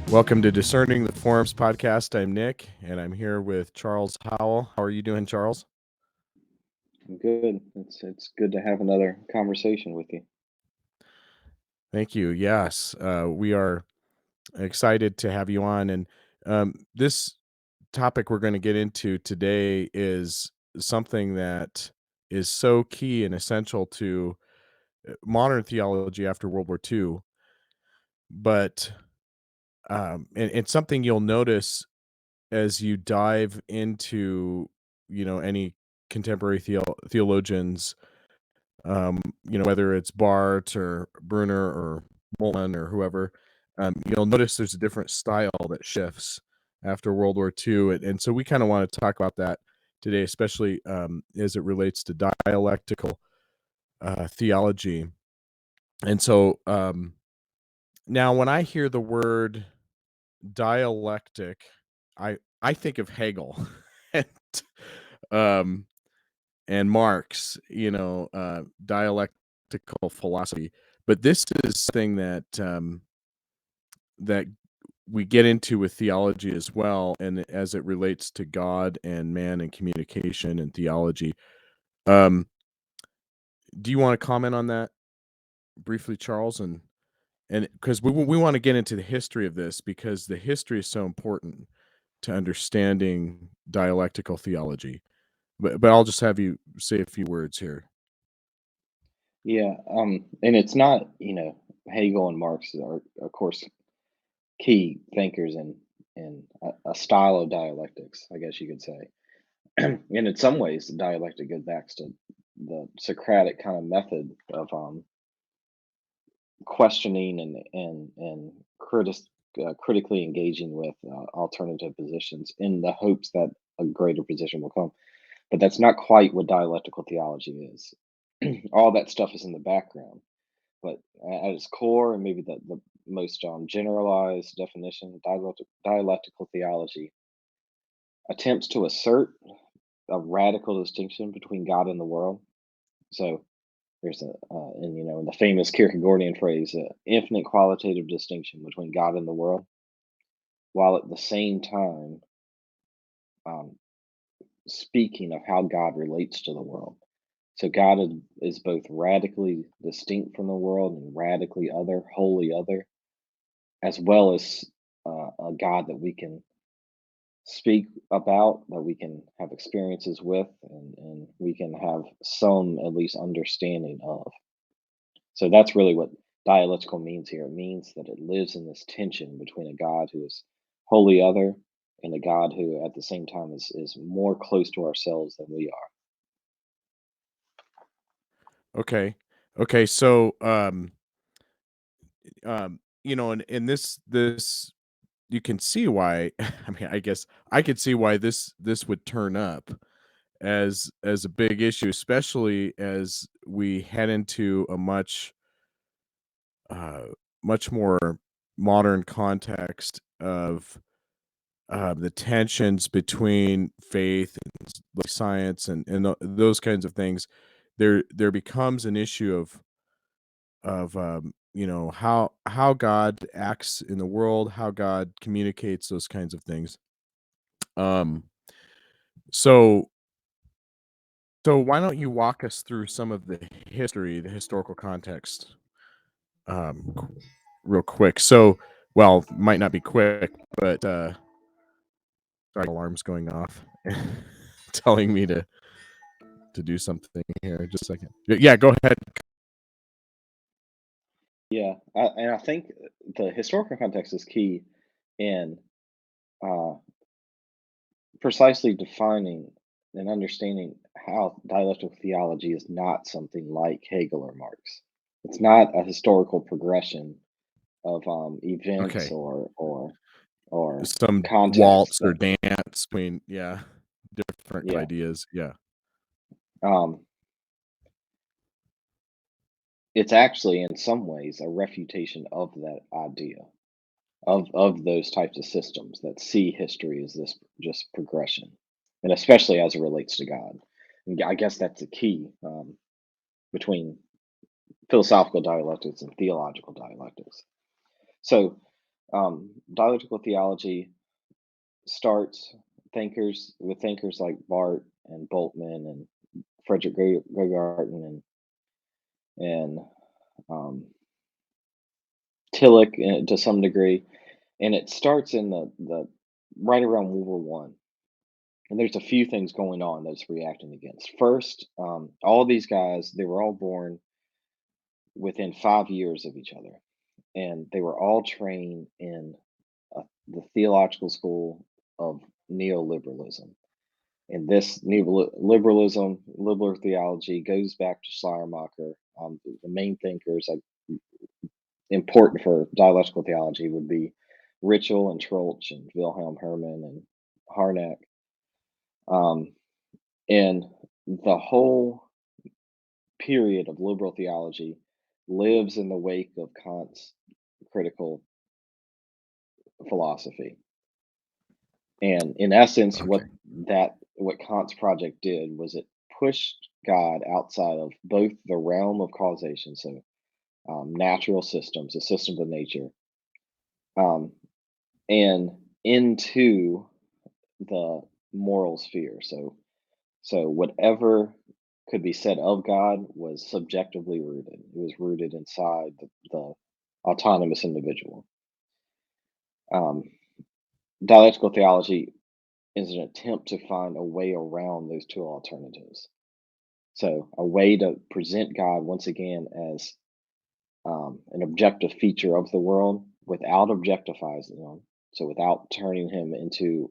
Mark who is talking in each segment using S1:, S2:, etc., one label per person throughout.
S1: Welcome to Discerning the Forms podcast. I'm Nick, and I'm here with Charles Howell. How are you doing, Charles?
S2: I'm good. It's good to have another conversation with you.
S1: Thank you. Yes, we are excited to have you on. And this topic we're going to get into today is something that is so key and essential to modern theology after World War II. But and something you'll notice as you dive into, any contemporary theologians, whether it's Bart or Bruner or Moltmann or whoever, you'll notice there's a different style that shifts after World War II. And so we kind of want to talk about that today, especially as it relates to dialectical theology. And so now when I hear the word dialectic, I think of Hegel and um and Marx, dialectical philosophy. But this is something that we get into with theology as well, and as it relates to God and man and communication and theology. Um, do you want to comment on that briefly, Charles? And because we want to get into the history of this, because the history is so important to understanding dialectical theology. But I'll just have you say a few words here.
S2: Yeah, and it's not, Hegel and Marx are, of course, key thinkers in a style of dialectics, I guess you could say. And in some ways, the dialectic goes back to the Socratic kind of method of questioning and critically engaging with alternative positions in the hopes that a greater position will come. But that's not quite what dialectical theology is. All that stuff is in the background. But at its core, and maybe the most generalized definition, dialectical theology attempts to assert a radical distinction between God and the world. So there's in the famous Kierkegaardian phrase, infinite qualitative distinction between God and the world, while at the same time um, speaking of how God relates to the world. So God is both radically distinct from the world and radically other, wholly other, as well as a God that we can speak about, that we can have experiences with, and we can have some at least understanding of. So that's really what dialectical means here. It means that it lives in this tension between a God who is wholly other and a God who at the same time is more close to ourselves than we are.
S1: Okay. Okay. So, and this you can see why. I mean, I guess I could see why this would turn up as a big issue, especially as we head into a uh, much more modern context of the tensions between faith and like science and those kinds of things. There becomes an issue of how God acts in the world, how God communicates, those kinds of things. Um, so so why don't you walk us through some of the history, the historical context, real quick? So, well, might not be quick, but sorry, alarm's going off, telling me to do something here. Just a second. Yeah, go ahead.
S2: Yeah, and I think the historical context is key in uh, precisely defining and understanding how dialectical theology is not something like Hegel or Marx. It's not a historical progression of events
S1: Okay,
S2: or
S1: some
S2: context
S1: waltz or
S2: that
S1: dance between, yeah, different
S2: yeah.
S1: ideas. Yeah.
S2: Um, it's actually in some ways a refutation of that idea of those types of systems that see history as this just progression, and especially as it relates to God. And I guess that's the key between philosophical dialectics and theological dialectics. So Dialectical theology starts thinkers like Barth and Boltman and Frederick Gogarten and um, Tillich to some degree, and it starts in the right around World War One. And there's a few things going on that's reacting against. First, all these guys they were all born within 5 years of each other, and they were all trained in the theological school of neoliberalism. And this neoliberalism, liberal theology, goes back to Schleiermacher. The main thinkers important for dialectical theology would be Ritschl and Troeltsch and Wilhelm Hermann and Harnack. Um, and the whole period of liberal theology lives in the wake of Kant's critical philosophy. And in essence,
S1: Okay.
S2: what Kant's project did was it pushed God outside of both the realm of causation, so natural systems, the systems of nature, um, and into the moral sphere. So whatever could be said of God was subjectively rooted. It was rooted inside the autonomous individual. Um, Dialectical theology is an attempt to find a way around those two alternatives. So a way to present God once again as an objective feature of the world without objectifying him. So without turning him into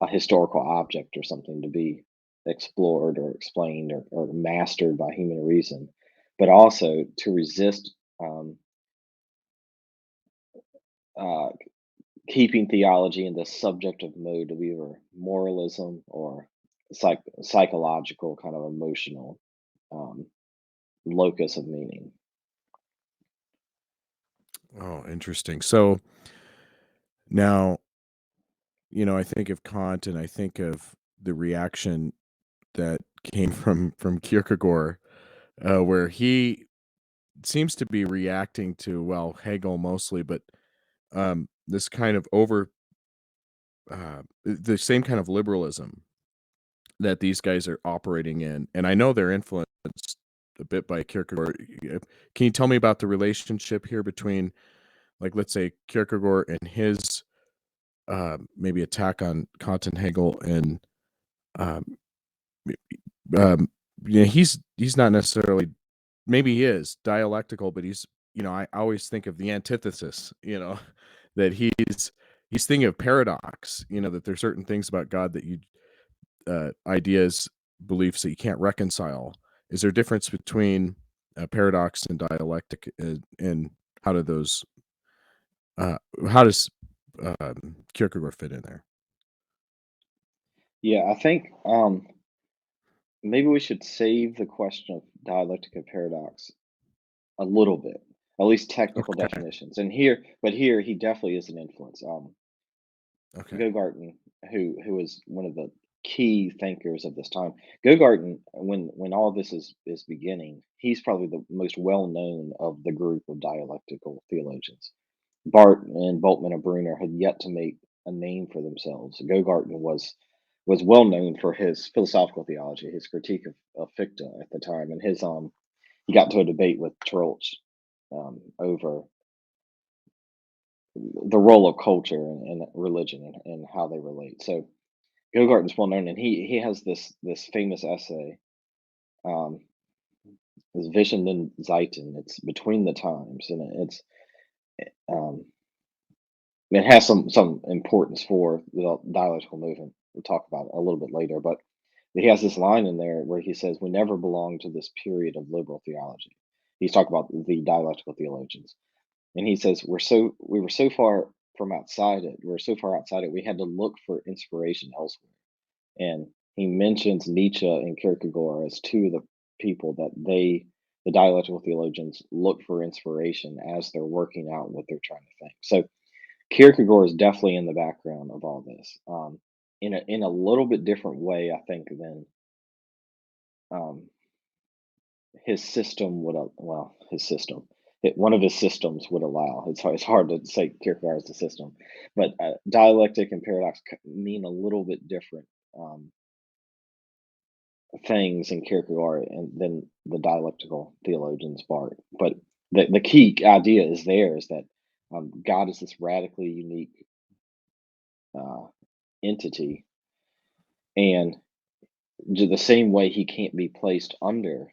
S2: a historical object or something to be explored or explained or mastered by human reason, but also to resist uh, keeping theology in the subjective mode of either moralism or psychological kind of emotional um, locus of meaning.
S1: Oh, interesting. So now, I think of Kant and I think of the reaction that came from Kierkegaard, where he seems to be reacting to, well, Hegel mostly, but this kind of the same kind of liberalism that these guys are operating in, and I know they're influenced a bit by Kierkegaard. Can you tell me about the relationship here between, like, let's say Kierkegaard and his maybe attack on Kant and Hegel, and um, um, he's not necessarily, maybe he is dialectical, but he's, I always think of the antithesis, that he's thinking of paradox, that there's certain things about God that ideas, beliefs that you can't reconcile. Is there a difference between paradox and dialectic, and how do those uh, how does Kierkegaard fit in there?
S2: Yeah, I think maybe we should save the question of dialectic and paradox a little bit, at least technical
S1: Okay,
S2: definitions. But here he definitely is an influence.
S1: okay,
S2: Gogarten, who is one of the key thinkers of this time. Gogarten, when all this is beginning, he's probably the most well known of the group of dialectical theologians. Barth and Boltman and Brunner had yet to make a name for themselves. Gogarten was well known for his philosophical theology, his critique of Fichte at the time, and his he got into a debate with Troeltsch over the role of culture and religion and how they relate. So Gogarten's well known, and he has this famous essay, um, this Vision and Zeiten. It's between the times, and um, it has some importance for the dialectical movement. We'll talk about it a little bit later, but he has this line in there where he says, "We never belonged to this period of liberal theology." He's talking about the dialectical theologians, and he says, we were so far from outside it. We're so far outside it. We had to look for inspiration elsewhere." And he mentions Nietzsche and Kierkegaard as two of the people that the dialectical theologians, look for inspiration as they're working out what they're trying to think. So Kierkegaard is definitely in the background of all this, in a little bit different way, I think, than um, his system would. Well, his system, one of his systems would allow. It's hard to say Kierkegaard is the system, but dialectic and paradox mean a little bit different um, things in Kierkegaard and than the dialectical theologians part. But the key idea is there is that God is this radically unique uh, entity, and the same way he can't be placed under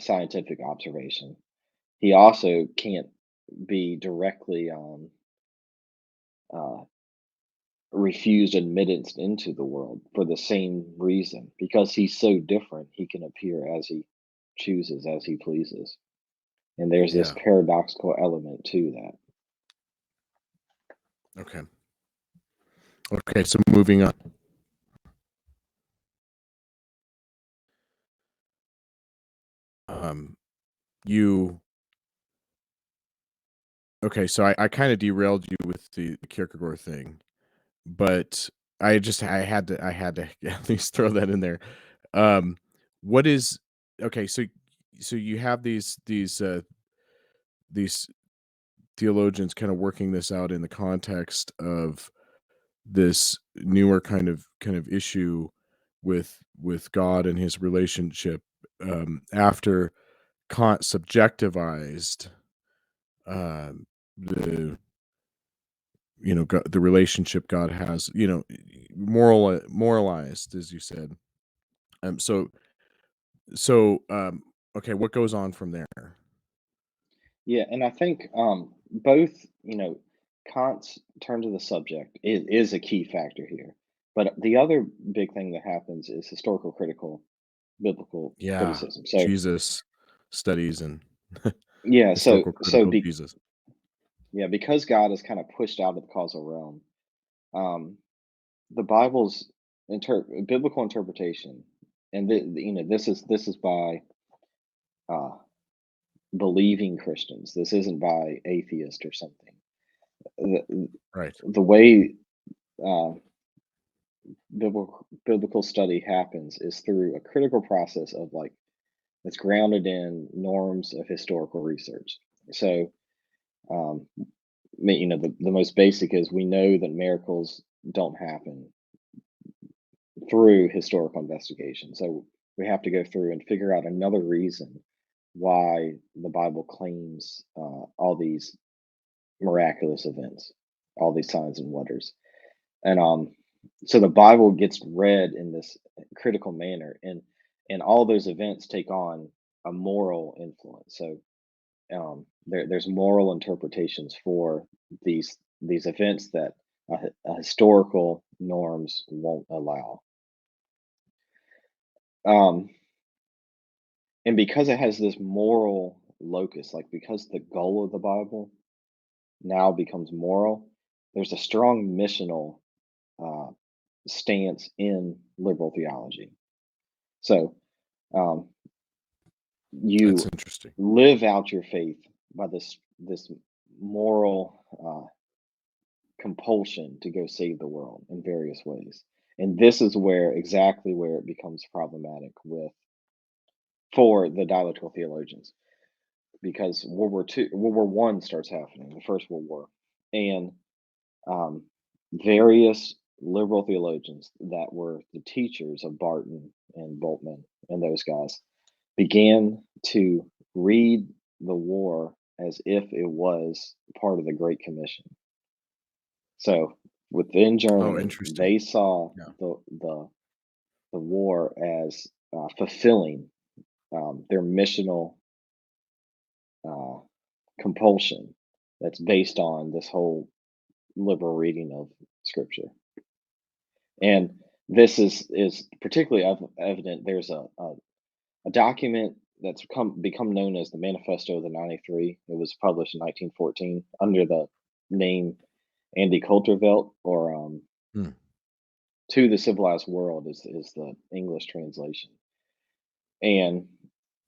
S2: scientific observation, he also can't be directly uh, refused admittance into the world for the same reason. Because he's so different, he can appear as he chooses, as he pleases. And there's this
S1: Yeah.
S2: paradoxical element to that.
S1: Okay. Okay. So moving on. Um, you okay? So I kind of derailed you with the Kierkegaard thing, but I had to at least throw that in there. Um, what is okay? So you have these theologians kind of working this out in the context of this newer kind of issue with God and his relationship after Kant subjectivized the the relationship God has, moralized, as you said. Um, so so okay, what goes on from there?
S2: Yeah, and I think both, Kant's turn to the subject is a key factor here. But the other big thing that happens is historical critical biblical
S1: Yeah,
S2: criticism. So
S1: Jesus studies and
S2: yeah,
S1: historical critical Jesus.
S2: because God is kind of pushed out of the causal realm, um, the Bible's biblical interpretation, and this is by uh, believing Christians. This isn't by atheists or something. The,
S1: Right.
S2: the way uh, biblical study happens is through a critical process of like that's grounded in norms of historical research. So, the most basic is we know that miracles don't happen through historical investigation. So we have to go through and figure out another reason why the Bible claims all these miraculous events, all these signs and wonders. And so the Bible gets read in this critical manner, and all those events take on a moral influence. So there's moral interpretations for these events that historical norms won't allow. Um, and because it has this moral locus, like because the goal of the Bible now becomes moral, there's a strong missional uh, stance in liberal theology. So um,
S1: That's
S2: you
S1: interesting.
S2: live out your faith by this moral compulsion to go save the world in various ways. And this is where exactly where it becomes problematic with for the dialectical theologians because World War One starts happening, the First World War, and um, various liberal theologians that were the teachers of Barton and Boltman and those guys began to read the war as if it was part of the Great Commission. So within
S1: Oh,
S2: Germany,
S1: interesting.
S2: they saw
S1: Yeah.
S2: the war as fulfilling their missional uh, compulsion that's based on this whole liberal reading of Scripture. And this is particularly evident. There's a document that's become known as the Manifesto of the 93. It was published in 1914 under the name Andy Coultervelt, or
S1: Hmm.
S2: To the Civilized World is the English translation. And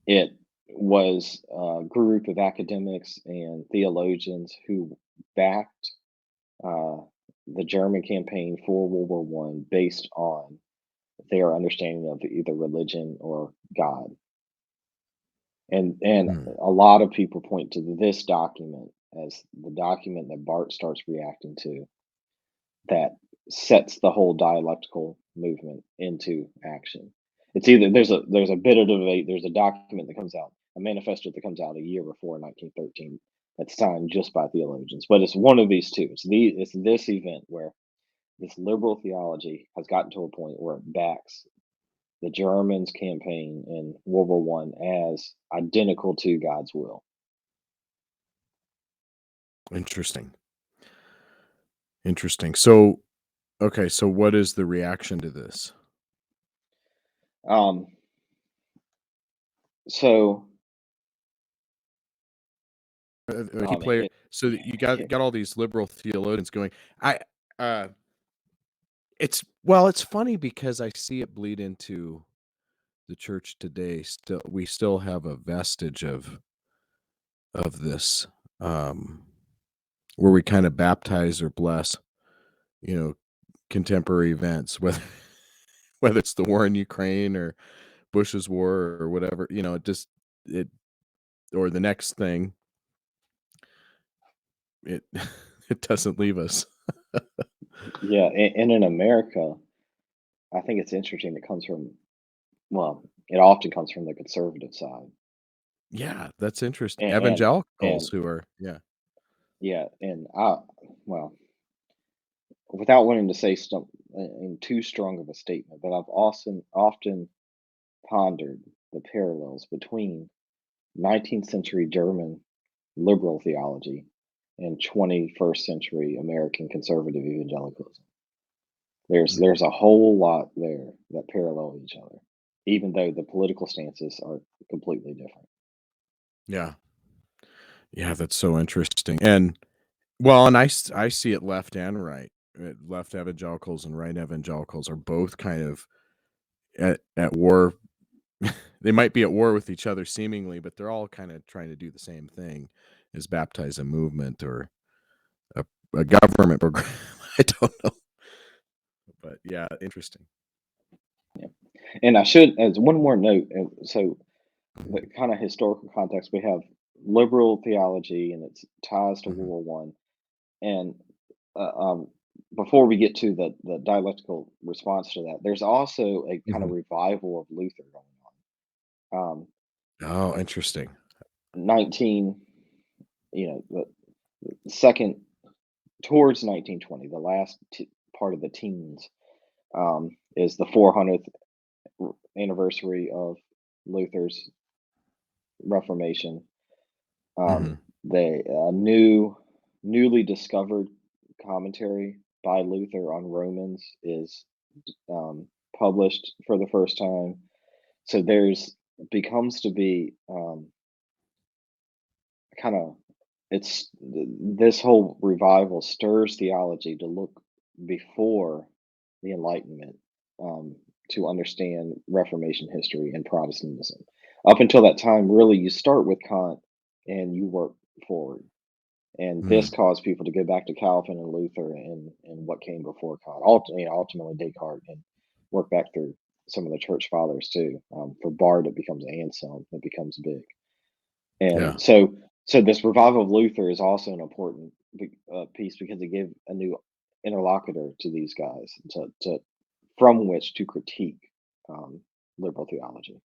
S2: it was a group of academics and theologians who backed uh, the German campaign for World War One based on their understanding of either religion or God. And
S1: Hmm.
S2: a lot of people point to this document as the document that Barth starts reacting to that sets the whole dialectical movement into action. It's either there's a bit of debate. There's a document that comes out, a manifesto that comes out a year before 1913 that's signed just by theologians. But it's one of these two. It's this event where this liberal theology has gotten to a point where it backs the Germans' campaign in World War One as identical to God's will.
S1: Interesting. Interesting. So, okay, so what is the reaction to this?
S2: Um, so,
S1: Key
S2: oh man,
S1: player. So that you got all these liberal theologians going. I uh it's well, it's funny because I see it bleed into the church today. Still, we still have a vestige of this, um, where we kind of baptize or bless, you know, contemporary events, whether whether it's the war in Ukraine or Bush's war or whatever, it just it or the next thing, it it doesn't leave us.
S2: yeah, and in America, I think it's interesting. It comes from well, it often comes from the conservative side,
S1: Yeah, that's interesting.
S2: and
S1: Evangelicals who are yeah.
S2: yeah, and well, without wanting to say some in too strong of a statement, but I've often pondered the parallels between 19th century German liberal theology and 21st century American conservative evangelicalism. There's
S1: Mhm.
S2: a whole lot there that parallel each other, even though the political stances are completely different.
S1: Yeah. Yeah, that's so interesting, and well, and I see it left and right. Left evangelicals and right evangelicals are both kind of at war. They might be at war with each other seemingly, but they're all kinda trying to do the same thing, is baptize a movement or a a government program. I don't know, but yeah, interesting.
S2: Yeah. And I should, as one more note, so the
S1: Mhm,
S2: kind of historical context, we have liberal theology and its ties to
S1: mhm,
S2: World War One, and uh, um, before we get to the dialectical response to that, there's also a kind of
S1: mhm.
S2: revival of Luther going on.
S1: Oh, interesting.
S2: 19, the second towards 1920, the last part of the teens, is the 400th anniversary of Luther's Reformation.
S1: Mhm,
S2: The newly discovered commentary by Luther on Romans is um, published for the first time. So there's becomes to be kind of this whole revival stirs theology to look before the Enlightenment, um, to understand Reformation history and Protestantism. Up until that time, really, you start with Kant and you work forward. And this
S1: mm,
S2: caused people to go back to Calvin and Luther and what came before Kant. Ultimately Descartes, and work back through some of the church fathers too. For Bard, it becomes Anselm. It becomes big.
S1: yeah,
S2: And so this revival of Luther is also an important piece because it gave a new interlocutor to these guys to from which to critique um, liberal theology.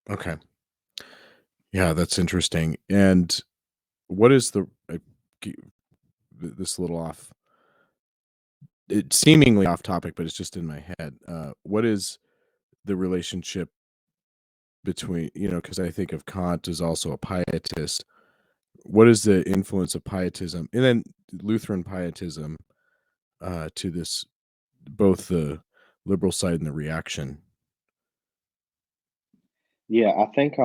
S1: okay. Yeah, that's interesting, and what is the g this a little off it's seemingly off topic, but it's just in my head. What is the relationship between, because I think of Kant as also a pietist. What is the influence of pietism and then Lutheran pietism to this, both the liberal side and the reaction?
S2: Yeah, I think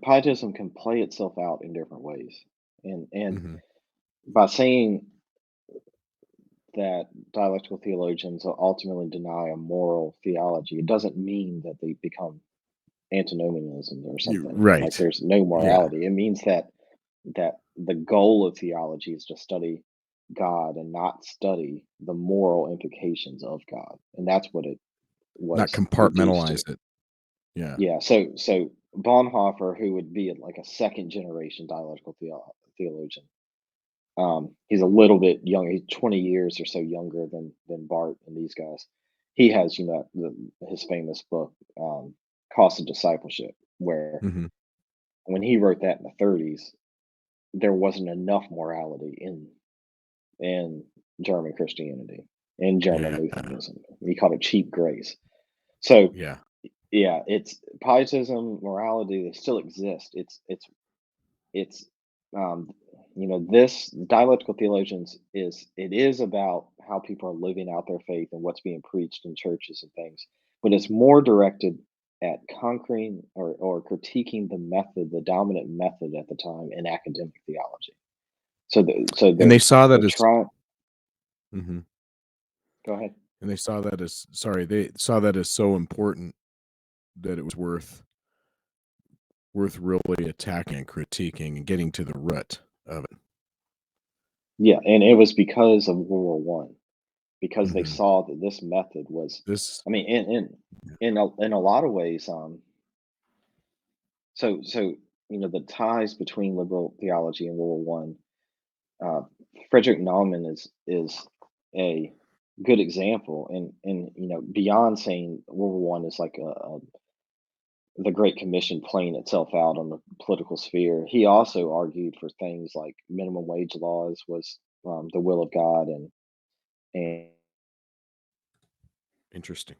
S2: pietism can play itself out in different ways, and
S1: Hmm.
S2: by saying that dialectical theologians ultimately deny a moral theology, it doesn't mean that they become antinomianism or something like
S1: Right.
S2: there's no
S1: Yeah.
S2: morality. It means that the goal of theology is to study God and not study the moral implications of God, and that's what it
S1: Not
S2: was reduced to.
S1: compartmentalize it. Yeah.
S2: Yeah. So Bonhoeffer, who would be like a second generation dialectical theologian. He's a little bit younger. He's 20 years or so younger than Bart and these guys. He has, his famous book, Cost of Discipleship, where
S1: Mhm.
S2: when he wrote that in the 30s, there wasn't enough morality in German Christianity, in German
S1: Yeah.
S2: Lutheranism. He called it cheap grace. So
S1: Yeah.
S2: yeah, it's pietism, morality. They still exist. It's um, this dialectical theologians is about how people are living out their faith and what's being preached in churches and things, but it's more directed at conquering or critiquing the method, the dominant method at the time in academic theology. So
S1: And they saw
S2: they're
S1: that as
S2: trying.
S1: Mhm.
S2: Go ahead.
S1: And they saw that as sorry, they saw that as so important that it was worth really attacking and critiquing and getting to the root of it.
S2: Yeah, and it was because of World War I, because they
S1: Mhm.
S2: saw that this method was,
S1: This
S2: I mean, in a lot of ways, the ties between liberal theology and World War I. Frederick Naumann is a good example, and beyond saying World War I is like the Great Commission playing itself out on the political sphere. He also argued for things like minimum wage laws was the will of God, and
S1: interesting.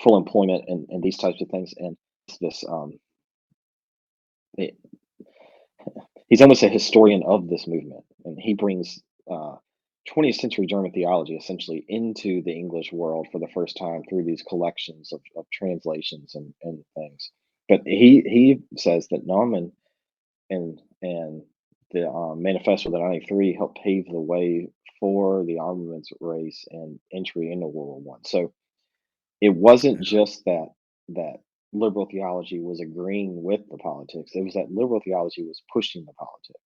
S2: full employment and these types of things. And this it, he's almost a historian of this movement, and he brings 20th century German theology essentially into the English world for the first time through these collections of translations and things. But he says that Naumann and the Manifesto of the 93 helped pave the way for the armaments race and entry into World War I. So it wasn't
S1: Yeah.
S2: just that liberal theology was agreeing with the politics; it was that liberal theology was pushing the politics.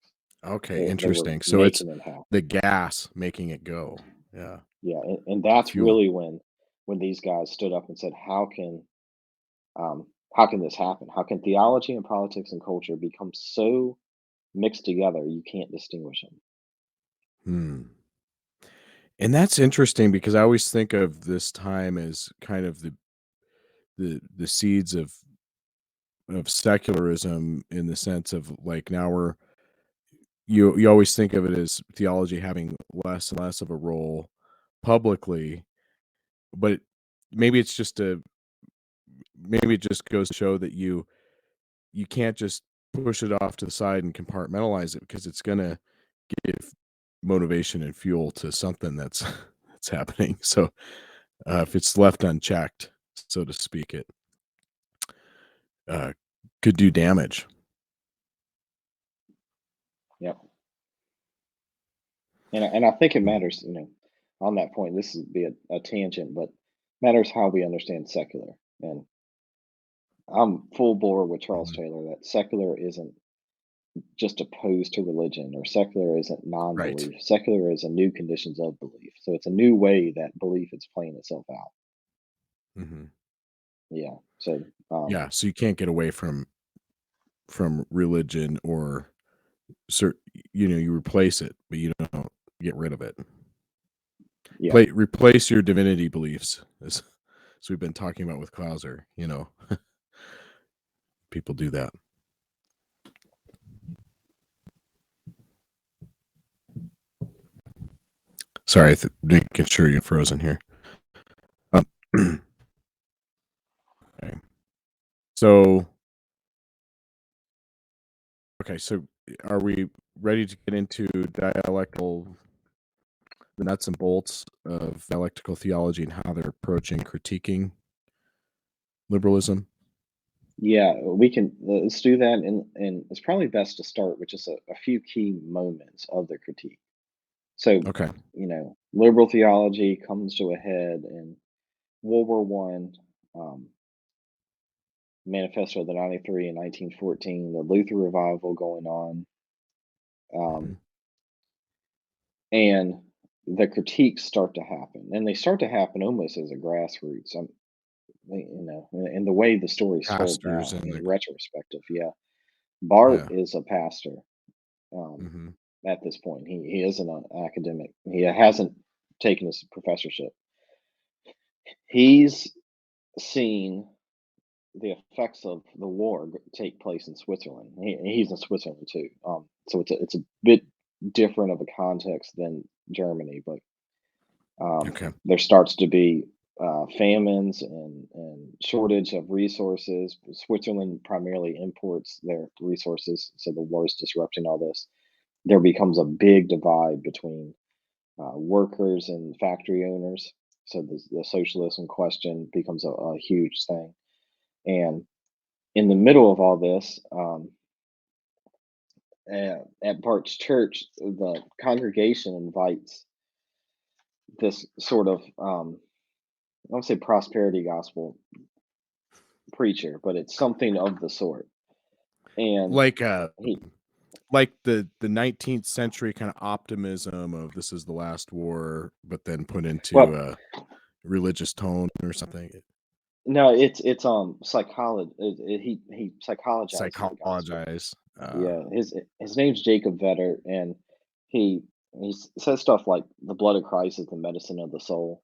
S1: Okay,
S2: They were
S1: interesting. So it's
S2: making it happen.
S1: the gas making it go. Yeah.
S2: Yeah, and that's
S1: Fuel.
S2: really when these guys stood up and said, how can this happen? How can theology and politics and culture become so mixed together you can't distinguish them?"
S1: Hmm. And that's interesting because I always think of this time as kind of the seeds of secularism in the sense of like now you always think of it as theology having less and less of a role publicly, but maybe it's just a maybe it just goes to show that you can't just push it off to the side and compartmentalize it because it's gonna give motivation and fuel to something that's that's happening. So if it's left unchecked, so to speak, it uh, could do damage.
S2: Yep. And I think it matters, on that point. This would be a tangent, but matters how we understand secular. And I'm full bore with Charles
S1: Mhm.
S2: Taylor that secular isn't just opposed to religion, or secular isn't
S1: Right.
S2: non-belief. Secular is a new conditions of belief. So it's a new way that belief is playing itself out.
S1: Mhm.
S2: Yeah. So
S1: Yeah. So you can't get away from religion or cert you replace it, but you don't get rid of it.
S2: yeah,
S1: Play replace your divinity beliefs as we've been talking about with Clauser. People do that. Sorry, making sure you're frozen here. Um, okay. So, okay, so are we ready to get into the nuts and bolts of dialectical theology and how they're approaching critiquing liberalism?
S2: yeah, we can, let's do that, and it's probably best to start with just a few key moments of the critique. So,
S1: Okay.
S2: liberal theology comes to a head in World War I. Manifesto of the 93 in 1914, the Luther revival going on,
S1: Mhm.
S2: um, and the critiques start to happen, and they start to happen almost as a grassroots. and the way the story's told
S1: pastors
S2: now
S1: and
S2: in
S1: the
S2: retrospective. Yeah, Bart
S1: yeah.
S2: is a pastor um,
S1: Mhm.
S2: at this point. He isn't an academic. He hasn't taken his professorship. He's seen the effects of the war take place in Switzerland. He's in Switzerland too. So it's a bit different of a context than Germany, but
S1: Okay.
S2: there starts to be famines and shortage of resources. Switzerland primarily imports their resources, so the war is disrupting all this. There becomes a big divide between workers and factory owners. So the socialism question becomes a huge thing. And in the middle of all this, at Bart's church, the congregation invites this sort of, I won't say prosperity gospel preacher, but it's something of the sort. And
S1: Like,
S2: he,
S1: like the 19th century kinda optimism of this is the last war, but then put into
S2: well,
S1: a religious tone or something.
S2: no, it's psychology. He psychologizes the gospel.
S1: Psychologize.
S2: Yeah, his name's Jacob Vetter, and he says stuff like the blood of Christ is the medicine of the soul.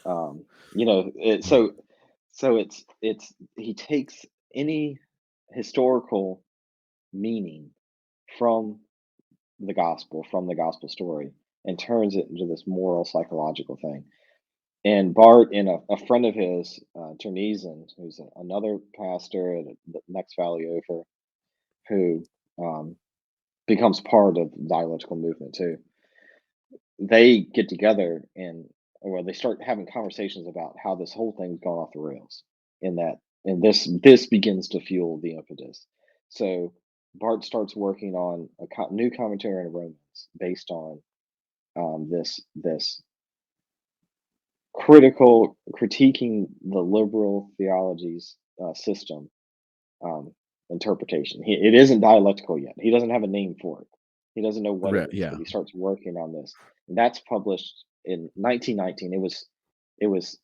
S2: Um,
S1: Mm,
S2: so it's he takes any historical meaning from from the gospel story, and turns it into this moral psychological thing. And Bart and a friend of his, Ternesian, who's another pastor at the next valley over, who um, becomes part of the dialectical movement too. They get together and well, they start having conversations about how this whole thing's gone off the rails, and this begins to fuel the impetus. So Bart starts working on a new commentary on Romans based on this critiquing the liberal theology's system um, interpretation. It isn't dialectical yet. He doesn't have a name for it. He doesn't know what it is,
S1: yeah.
S2: but he starts working on this. And that's published in 1919. It was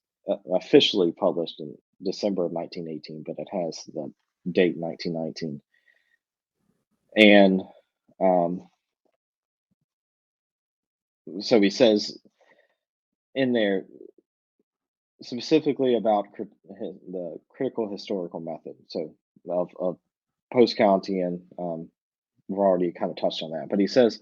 S2: officially published in December of 1918, but it has the date 1919. And um, so he says in there specifically about the critical historical method. So of post-Kantian, we've already kind of touched on that, but he says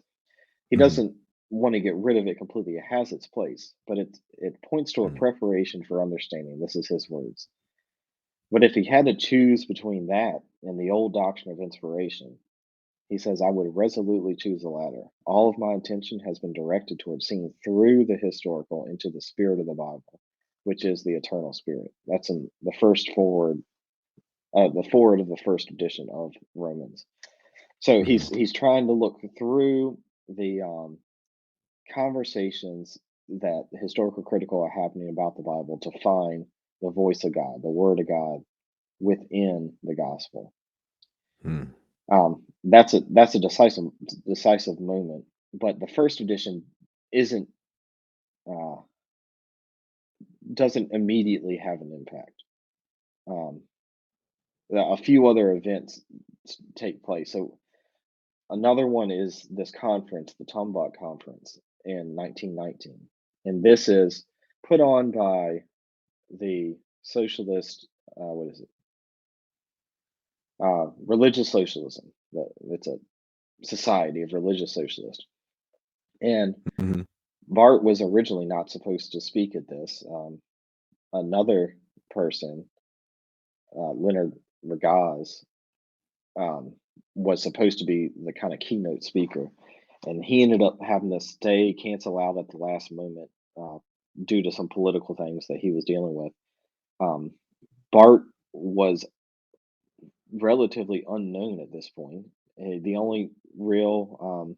S2: he
S1: Mhm,
S2: doesn't want to get rid of it completely. It has its place, but it points to a
S1: mm,
S2: preparation for understanding. This is his words. But if he had to choose between that and the old doctrine of inspiration, he says, I would resolutely choose the latter. All of my attention has been directed towards seeing through the historical into the spirit of the Bible, which is the eternal spirit. That's in the the forward of the first edition of Romans. So
S1: mhm,
S2: he's trying to look through the conversations that historical critical are happening about the Bible to find the voice of God, the Word of God within the gospel.
S1: mm.
S2: That's a decisive moment. But the first edition isn't uh, doesn't immediately have an impact. Um, a few other events take place. So another one is this conference, the Tombot Conference in 1919, and this is put on by the socialist. What is it? Religious socialism. It's a society of religious socialists. And
S1: Mhm,
S2: Bart was originally not supposed to speak at this. Another person, Leonard Regaz, um, was supposed to be the kind of keynote speaker, and he ended up having to stay cancel out at the last moment uh, due to some political things that he was dealing with. Um, Bart was relatively unknown at this point. The only real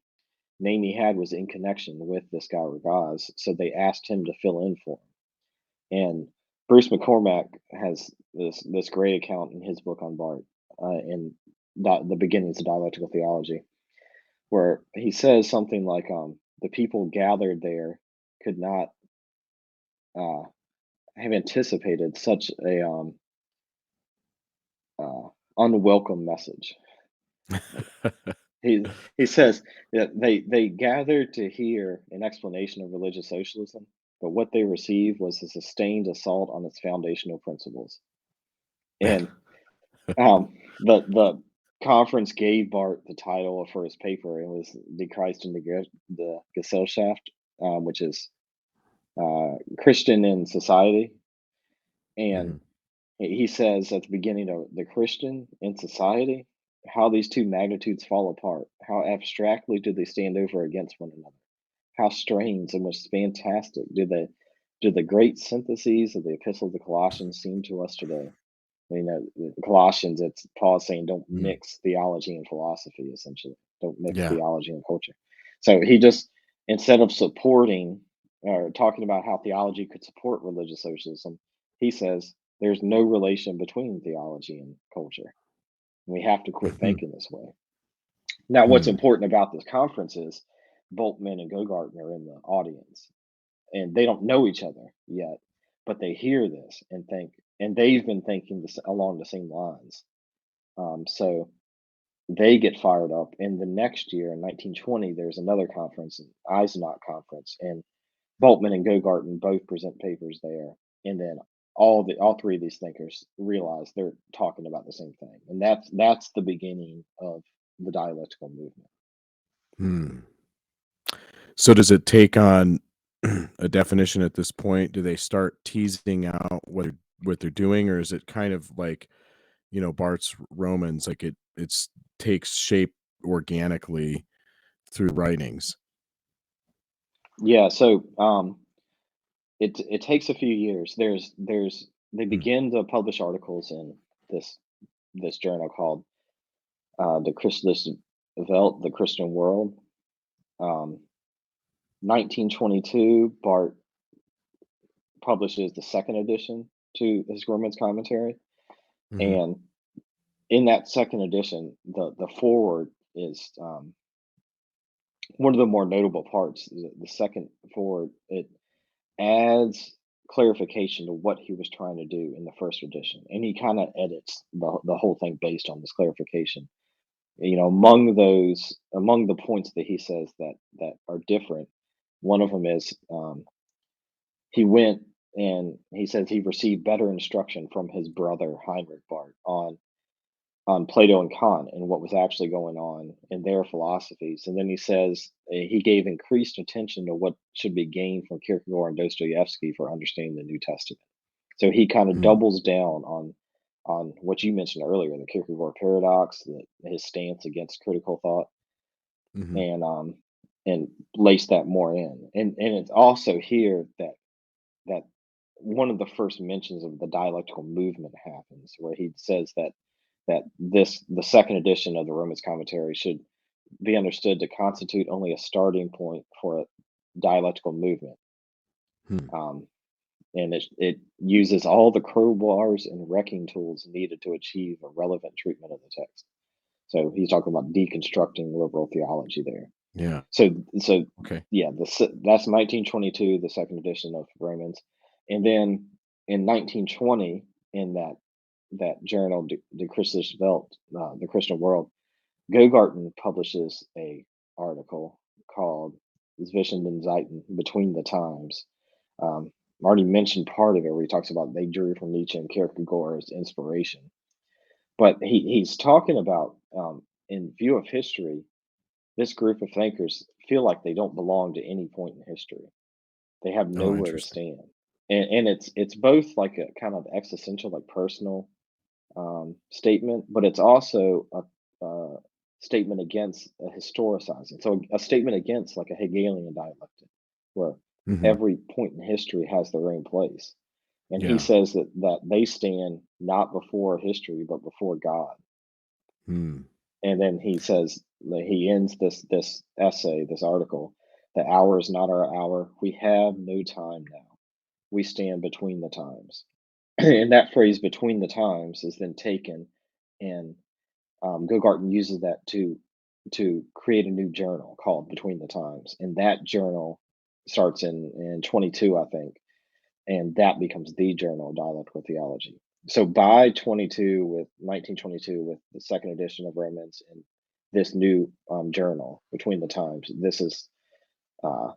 S2: name he had was in connection with this guy Regaz, so they asked him to fill in for him. And Bruce McCormack has this great account in his book on Bart in the beginnings of dialectical theology, where he says something like, "The people gathered there could not uh, have anticipated such a uh, unwelcome message. He says that they gathered to hear an explanation of religious socialism, but what they received was a sustained assault on its foundational principles. And the conference gave Bart the title for his paper. It was "Die Christ in the Gesellschaft," which is Christian in society. And
S1: Mhm.
S2: he says at the beginning of the Christian in society, how these two magnitudes fall apart, how abstractly do they stand over against one another, how strange and most fantastic do the great syntheses of the Epistle of the Colossians seem to us today. I mean, the Colossians, it's Paul saying, don't
S1: Mm.
S2: mix theology and philosophy, essentially. Don't mix
S1: Yeah.
S2: theology and culture. So he just, instead of supporting or talking about how theology could support religious socialism, he says there's no relation between theology and culture. We have to quit
S1: Mhm.
S2: thinking this way. Now, what's
S1: Mm.
S2: important about this conference is Boltman and Gogarten are in the audience, and they don't know each other yet, but they hear this and think, and they've been thinking this along the same lines. So they get fired up. And the next year in 1920, there's another conference, an Eisenach conference, and Boltman and Gogarten both present papers there. And then all three of these thinkers realize they're talking about the same thing, and that's the beginning of the dialectical movement.
S1: Mm. So does it take on a definition at this point? Do they start teasing out what they're doing, or is it kind of like, Bart's Romans, like it's takes shape organically through writings?
S2: Yeah, so it takes a few years. There's they
S1: Mm.
S2: begin to publish articles in this this journal called the Christliche Welt, the Christian World. Um, 1922, Bart publishes the second edition to his Gorman's commentary,
S1: Mhm.
S2: and in that second edition, the forward is one of the more notable parts. The second forward, it adds clarification to what he was trying to do in the first edition, and he kind of edits the whole thing based on this clarification. Among the points that he says that are different, one of them is he went and he says he received better instruction from his brother Heinrich Bart on Plato and Kant and what was actually going on in their philosophies. And then he says he gave increased attention to what should be gained from Kierkegaard and Dostoevsky for understanding the New Testament. So he kind of
S1: Mm.
S2: doubles down on what you mentioned earlier, the Kierkegaard paradox, his stance against critical thought,
S1: Mhm.
S2: and and lace that more in. And it's also here that one of the first mentions of the dialectical movement happens, where he says that the second edition of the Romans commentary should be understood to constitute only a starting point for a dialectical movement.
S1: Hmm.
S2: Um, and it uses all the crowbars and wrecking tools needed to achieve a relevant treatment of the text. So he's talking about deconstructing liberal theology there.
S1: Yeah.
S2: So
S1: Okay.
S2: yeah, that's 1922, the second edition of Romans, and then in 1920, in that journal, the Christliche Welt, the Christian World, Gogarten publishes a article called "Zwischen den Zeiten," between the times. I already mentioned part of it where he talks about they drew from Nietzsche and Kierkegaard as inspiration, but he's talking about in view of history, this group of thinkers feel like they don't belong to any point in history. They have
S1: Oh,
S2: nowhere to
S1: interesting.
S2: stand, and it's both like a kind of existential, like personal statement, but it's also a statement against a historicizing. So a statement against like a Hegelian dialectic, where
S1: Mhm.
S2: every point in history has their own place. And he
S1: Yeah.
S2: says that they stand not before history, but before God.
S1: Mm.
S2: And then he says that he ends this essay, this article, the hour is not our hour. We have no time now. We stand between the times. And that phrase between the times is then taken and Gogarten uses that to create a new journal called Between the Times, and that journal starts in 22, I think, and that becomes the journal of dialectical theology. So by 1922, with the second edition of Romans and this new journal between the times, this is uh,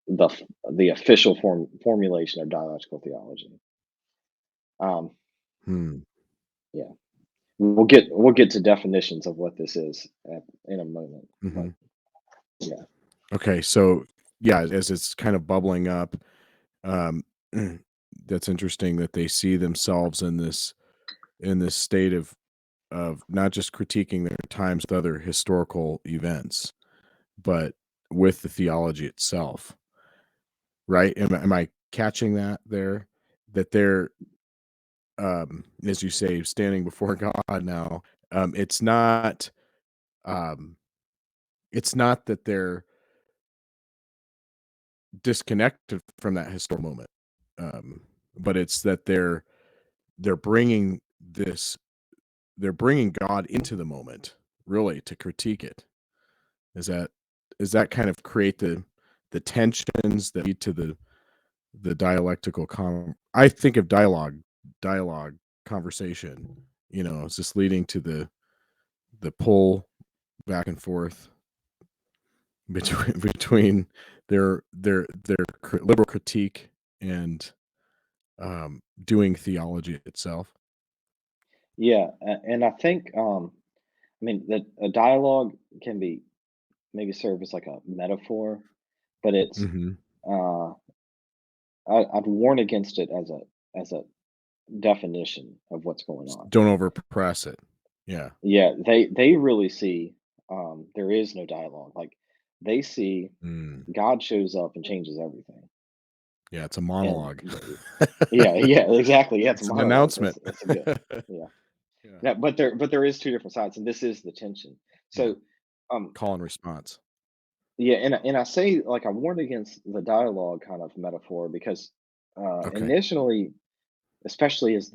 S2: the the official formulation of dialectical theology. Um,
S1: Hmm.
S2: yeah, we'll get to definitions of what this is in a moment, but
S1: Mhm.
S2: yeah,
S1: Okay, so, yeah, as it's kind of bubbling up, um, that's interesting that they see themselves in this state of not just critiquing their times with other historical events, but with the theology itself, right? Am I catching that there? That they're, as you say, standing before God now, it's not, um, it's not that they're disconnected from that historical moment, um, but it's that they're bringing this they're bringing God into the moment, really, to critique it. Is that is that kind of create the tensions that lead to the dialectical I think of dialogue, conversation, is this leading to the pull back and forth between their liberal critique and doing theology itself.
S2: yeah, and I think I mean that a dialogue can be maybe serve as like a metaphor, but it's
S1: Mhm.
S2: uh, I'd warn against it as a definition of what's going on.
S1: Don't overpress it. Yeah.
S2: Yeah, they really see there is no dialogue. Like they see
S1: Mm.
S2: God shows up and changes everything.
S1: Yeah, it's a
S2: And
S1: monologue.
S2: yeah, yeah, exactly. Yeah, it's a
S1: It's an
S2: monologue.
S1: announcement.
S2: That's a good. Yeah.
S1: Yeah.
S2: Yeah, but there is two different sides, and this is the tension.
S1: Yeah.
S2: So um
S1: Call and response.
S2: yeah, and I say like I warned against the dialogue kind of metaphor because
S1: Okay.
S2: initially, especially as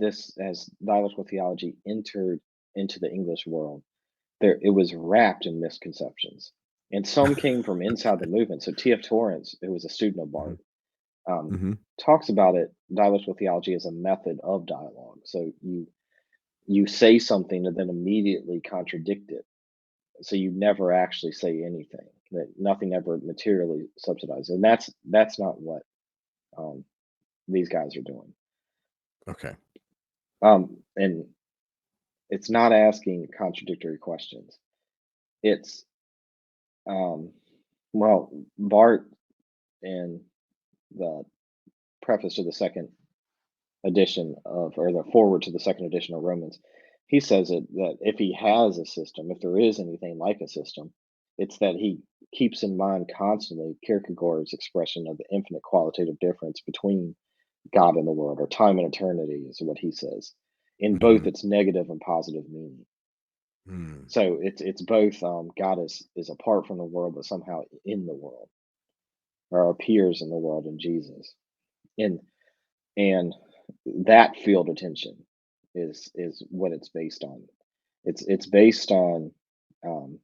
S2: dialectical theology entered into the English world, it was wrapped in misconceptions, and some came from inside the movement. So T.F. Torrance, who was a student of
S1: Mhm.
S2: Barth, um,
S1: Mhm.
S2: talks about it dialectical theology as a method of dialogue. So you say something and then immediately contradict it. So you never actually say anything. That nothing ever materially subsidized, and that's not what um, these guys are doing.
S1: Okay.
S2: And it's not asking contradictory questions. It's um, well, Bart in the preface to the second edition of, or the forward to the second edition of Romans, he says it that if he has a system, if there is anything like a system, it's that he keeps in mind constantly Kierkegaard's expression of the infinite qualitative difference between God and the world, or time and eternity, is what he says, in both
S1: Mhm.
S2: its negative and positive meaning.
S1: Mm.
S2: So it's both God is apart from the world, but somehow in the world, or appears in the world in Jesus. And and that field of tension is what it's based on. It's based on um,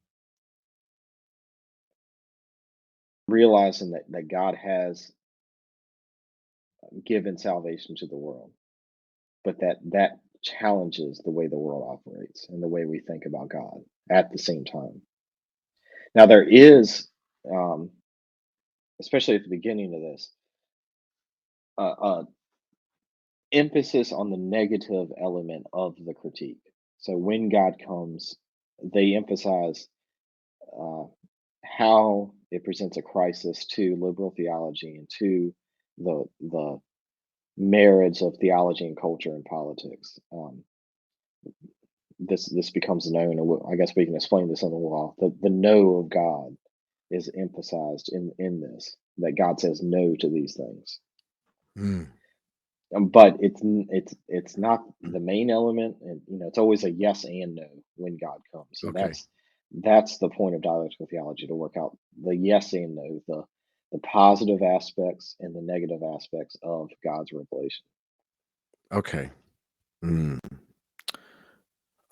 S2: realizing that God has given salvation to the world, but that challenges the way the world operates and the way we think about God at the same time. Now there is, um, especially at the beginning of this, a emphasis on the negative element of the critique. So when God comes, they emphasize uh, how it presents a crisis to liberal theology and to the marriage of theology and culture and politics. This becomes known, or I guess we can explain this in the law. The no of God is emphasized in this. That God says no to these things,
S1: Mm.
S2: but it's not the main element, and it's always a yes and no when God comes. So
S1: Okay.
S2: that's the point of dialectical theology, to work out the yes and no, the positive aspects and the negative aspects of God's revelation.
S1: Okay. Mm.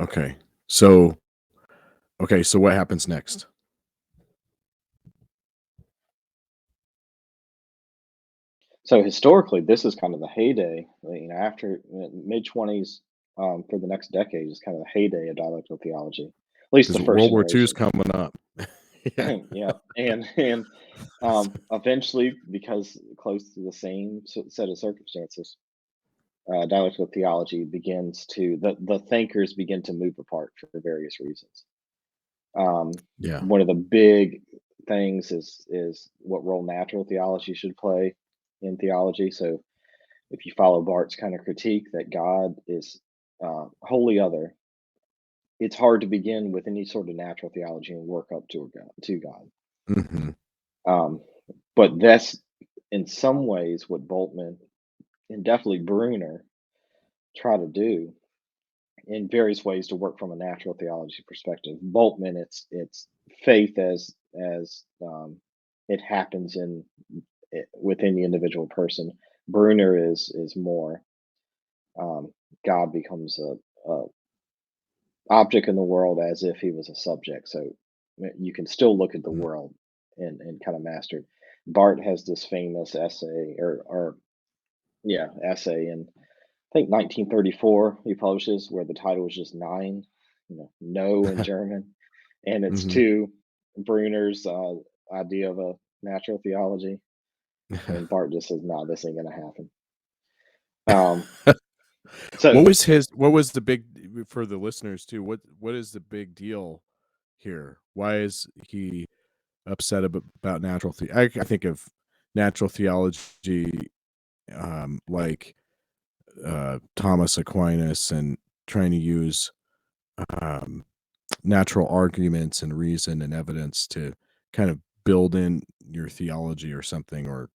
S1: Okay. So so what happens next?
S2: So historically, this is kind of the heyday. After mid 20s, for the next decade is kind of the heyday of dialectical theology, at least the
S1: Because
S2: first
S1: World War II is
S2: generation.
S1: coming up. Yeah.
S2: Yeah, and eventually, because close to the same set of circumstances, dialectical theology begins to the thinkers begin to move apart for various reasons.
S1: Yeah.
S2: One of the big things is what role natural theology should play in theology. So if you follow Barth's kind of critique that God is wholly other, it's hard to begin with any sort of natural theology and work up to God. To God.
S1: Mhm.
S2: Um, but that's in some ways what Boltman and definitely Bruner try to do in various ways to work from a natural theology perspective. Boltman, it's faith as it happens within the individual person. Bruner is more God becomes a object in the world as if he was a subject. So you can still look at the
S1: Mm.
S2: world and kind of master it. Barth has this famous essay or yeah essay in I think 1934 he publishes where the title was just nine, no in German, and it's
S1: Mhm.
S2: to Bruner's idea of a natural theology, and Barth just says, "No, this ain't gonna happen." Um, so
S1: What was the big for the listeners too, what is the big deal here? Why is he upset about natural I think of natural theology, like, Thomas Aquinas and trying to use, um, natural arguments and reason and evidence to kind of build in your theology or something or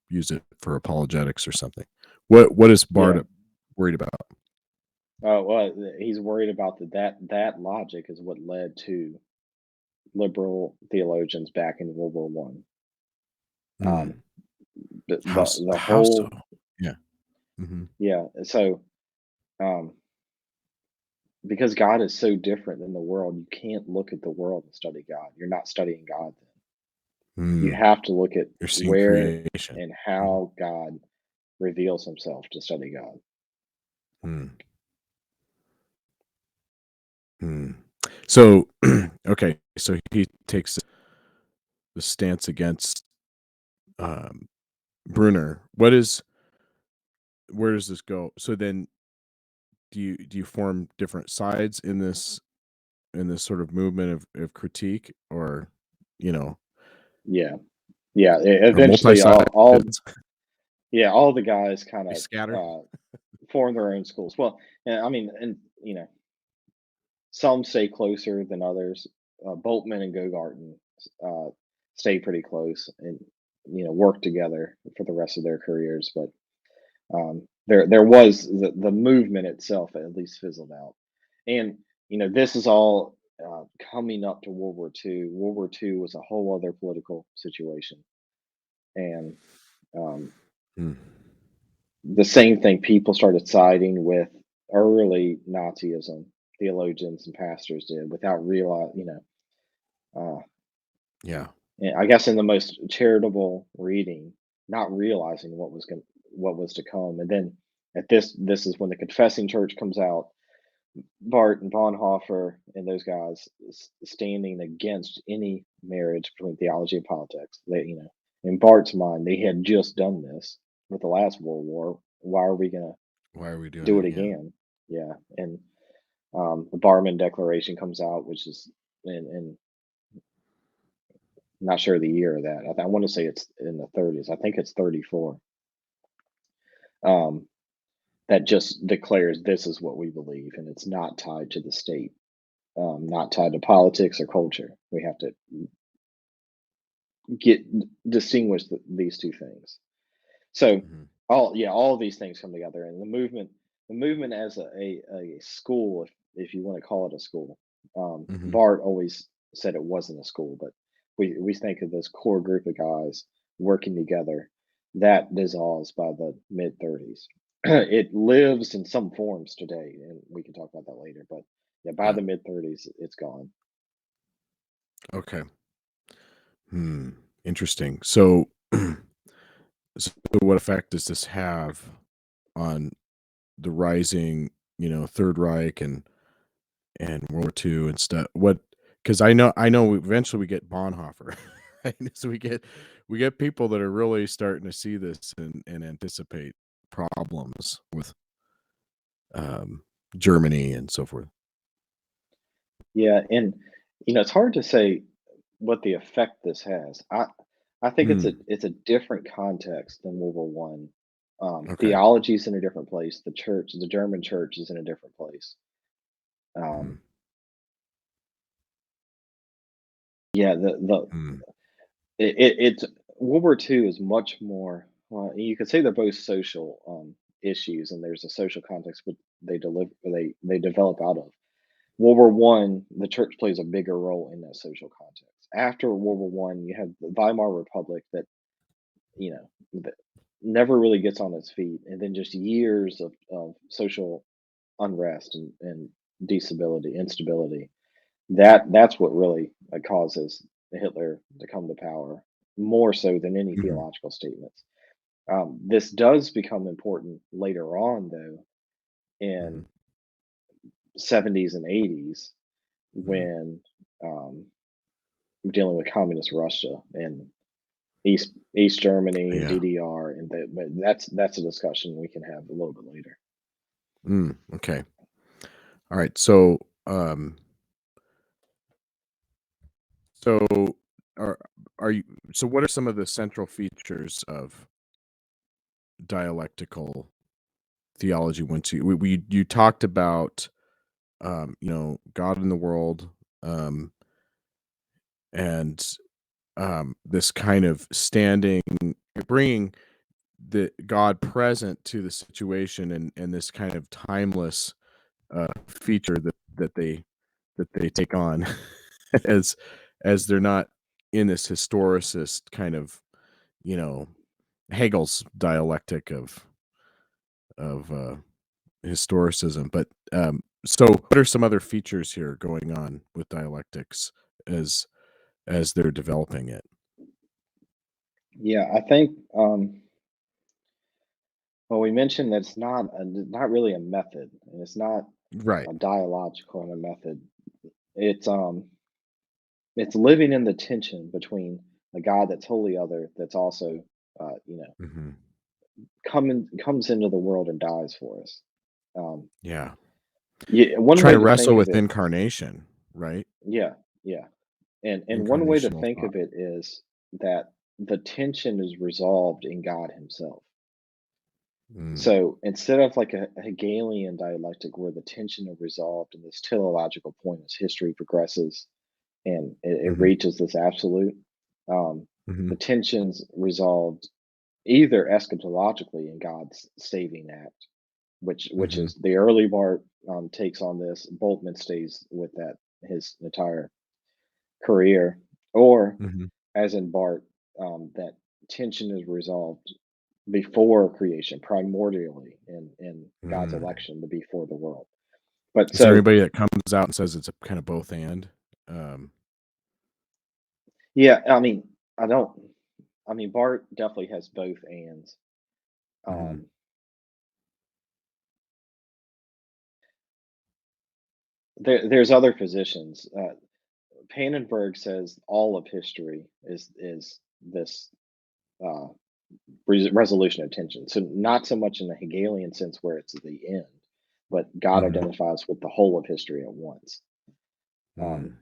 S1: use it for apologetics or something. What is
S2: yeah,
S1: Barta worried about?
S2: well, he's worried about that logic is what led to liberal theologians back in World War One. Um,
S1: Mm.
S2: the
S1: How so?
S2: whole
S1: Yeah. Mhm.
S2: yeah, so um, because God is so different than the world, you can't look at the world and study God. You're not studying God then. You
S1: Mm.
S2: have to look at
S1: You're seeing
S2: where
S1: creation.
S2: and
S1: Mhm.
S2: how God reveals himself to study God.
S1: Mm. Mm. So, okay, so he takes the stance against, um, Bruner. Where does this go? So then do you form different sides in this sort of movement of critique or, you know,
S2: Yeah. Yeah.
S1: or
S2: Eventually all
S1: multi-sides?
S2: yeah, all the guys kind
S1: Be
S2: of
S1: scattered?
S2: form their own schools. Well, I mean, and some stay closer than others. Boltman and Gogarten uh, stay pretty close and work together for the rest of their careers. But there was the movement itself at least fizzled out, and this is all coming up to World War II. World War II was a whole other political situation, and um,
S1: Mm.
S2: the same thing people started siding with early Nazism. Theologians and pastors did without realize, uh,
S1: Yeah.
S2: and I guess in the most charitable reading, not realizing what was to come, and then at this is when the confessing church comes out. Bart and Bonhoeffer and those guys standing against any marriage between theology and politics. In Bart's mind, they had just done this with the last World War. Why are we gonna
S1: Why are we doing
S2: do
S1: it
S2: it
S1: again?
S2: again? Yeah, and the Barman Declaration comes out, which is in not sure the year of that. I want to say it's in the 30s. I think it's 34. Um, that just declares this is what we believe, and it's not tied to the state, not tied to politics or culture. We have to get distinguish these two things. So
S1: Mhm.
S2: all of these things come together, and the movement as a school, if you want to call it a school.
S1: Mhm.
S2: Bart always said it wasn't a school, but we think of this core group of guys working together. That dissolves by the mid 30s. It lives in some forms today, and we can talk about that later. But yeah, by
S1: Yeah.
S2: the mid 30s, it's gone.
S1: Okay. Hmm. Interesting. So So what effect does this have on the rising, Third Reich and World War II and stuff? What? Because I know eventually we get Bonhoeffer, right? So we get people that are really starting to see this and anticipate problems with um, Germany and so forth.
S2: Yeah, and it's hard to say what the effect this has. I think it's a
S1: Mm,
S2: it's a different context than World War One.
S1: okay.
S2: Theology is in a different place. The German church is in a different place. Um,
S1: Mhm,
S2: yeah, the
S1: mm,
S2: it's World War Two is much more. Well, you could say they're both social issues, and there's a social context, but they develop out of. World War One, the church plays a bigger role in that social context. After World War One, you have the Weimar Republic that that never really gets on its feet, and then just years of social unrest and instability. That's what really causes Hitler to come to power more so than any
S1: mhm,
S2: theological statements. This does become important later on, though,
S1: mhm,
S2: in 70s and 80s
S1: mhm.
S2: when dealing with communist Russia and East Germany and
S1: Yeah.
S2: DDR, but that's a discussion we can have a little bit later.
S1: Okay. All right. So are are you so what are some of the central features of dialectical theology once you talked about God in the world, um and this kind of standing, bringing the God present to the situation, and this kind of timeless feature that they take on as they're not in this historicist kind of, you know Hegel's dialectic of historicism. But so what are some other features here going on with dialectics as they're developing it?
S2: Yeah, I think. Well, we mentioned that not really a method, and it's not
S1: Right.
S2: a dialogical in a method. It's it's living in the tension between a God that's wholly other, that's also uh, you know
S1: Mhm.
S2: comes into the world and dies for us. Um,
S1: Yeah.
S2: yeah, one
S1: Trying
S2: way
S1: to
S2: to
S1: wrestle
S2: think of
S1: with
S2: it.
S1: incarnation, right?
S2: Yeah, yeah. And one way to
S1: Incarnational
S2: think
S1: thought.
S2: of it is that the tension is resolved in God Himself.
S1: Mm.
S2: So instead of like a Hegelian dialectic where the tension is resolved in this teleological point as history progresses and it
S1: Mhm.
S2: reaches this absolute, um,
S1: Mhm.
S2: the tension's resolved either eschatologically in God's saving act, which
S1: Mhm.
S2: is the early Bart takes on this. Boltman stays with that his entire career, or
S1: Mhm.
S2: as in Bart, that tension is resolved before creation, primordially in God's
S1: Mm.
S2: election, but before the world. But
S1: Is there
S2: so,
S1: anybody that comes out and says it's a kind of both and? Um,
S2: yeah, I mean, I don't. I mean, Bart definitely has both ands.
S1: mhm.
S2: Um, there's other positions. Pannenberg says all of history is this uh, resolution of tension. So not so much in the Hegelian sense where it's the end, but God
S1: Mhm.
S2: identifies with the whole of history at once. Um,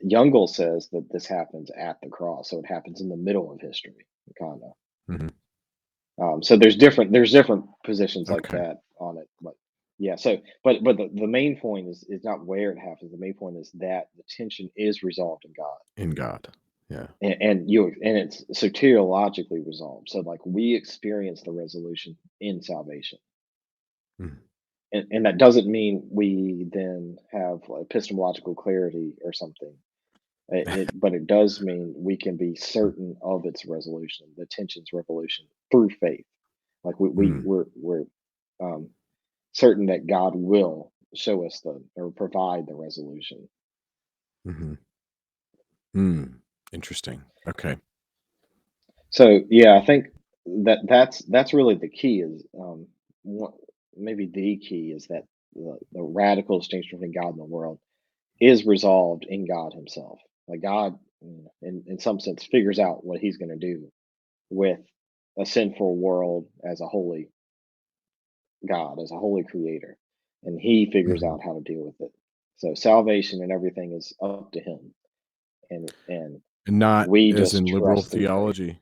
S1: Mm.
S2: Jungel says that this happens at the cross, so it happens in the middle of history, kind of.
S1: Mhm.
S2: So there's different positions like
S1: Okay.
S2: that on it, but yeah. So, but the main point is not where it happens. The main point is that the tension is resolved in God,
S1: In God. Yeah.
S2: and it's soteriologically resolved. So like we experience the resolution in salvation.
S1: Mhm.
S2: And that doesn't mean we then have epistemological clarity or something. But it does mean we can be certain of its resolution, the tension's revolution through faith. Like
S1: Mm.
S2: we're um, certain that God will show us the or provide the resolution.
S1: Mhm. Mm. Interesting. Okay.
S2: So yeah, I think that's really the key is one, maybe the key is that the radical distinction between God and the world is resolved in God Himself. Like God, in some sense, figures out what He's going to do with a sinful world as a holy God, as a holy Creator, and He figures
S1: Mhm.
S2: out how to deal with it. So salvation and everything is up to Him, and
S1: And not
S2: we
S1: as
S2: just
S1: in liberal
S2: trust through faith.
S1: theology.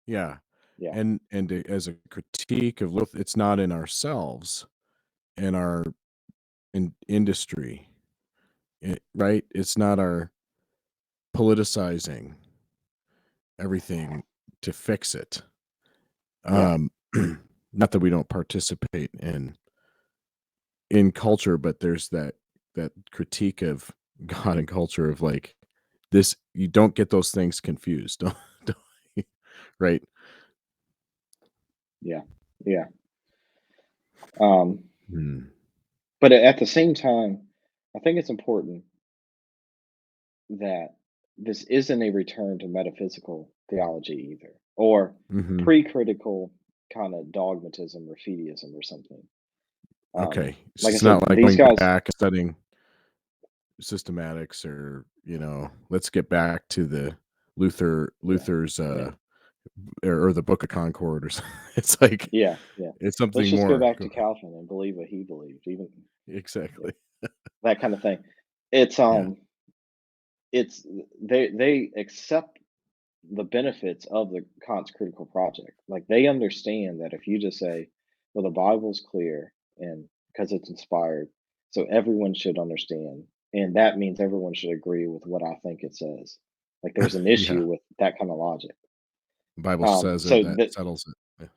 S1: Yeah.
S2: Yeah,
S1: As a critique of it's not in ourselves, in our industry, right? It's not our politicizing everything to fix it.
S2: yeah,
S1: Um, not that we don't participate in culture, but there's that critique of God and culture of like this. You don't get those things confused, don't right?
S2: yeah, yeah. Um,
S1: Hmm.
S2: but at the same time, I think it's important that this isn't a return to metaphysical theology either, or
S1: Hmm.
S2: pre-critical kind of dogmatism or fideism or something. Um,
S1: Okay, so
S2: like I
S1: it's
S2: said,
S1: not like
S2: these
S1: going
S2: guys,
S1: back and studying systematics or let's get back to the
S2: yeah,
S1: Luther's
S2: yeah,
S1: or the Book of Concord or something. It's like
S2: yeah, yeah.
S1: it's
S2: Let's
S1: something
S2: just go
S1: more.
S2: back to Calvin and believe what he believed, even yeah,
S1: Exactly.
S2: that kind of thing. It's
S1: Yeah.
S2: it's they accept the benefits of the Kant's critical project. Like they understand that if you just say, "Well, the Bible's clear, and because it's inspired, so everyone should understand, and that means everyone should agree with what I think it says." Like there's an
S1: Yeah.
S2: issue with that kind of logic.
S1: The Bible says it,
S2: So
S1: that
S2: that
S1: settles it.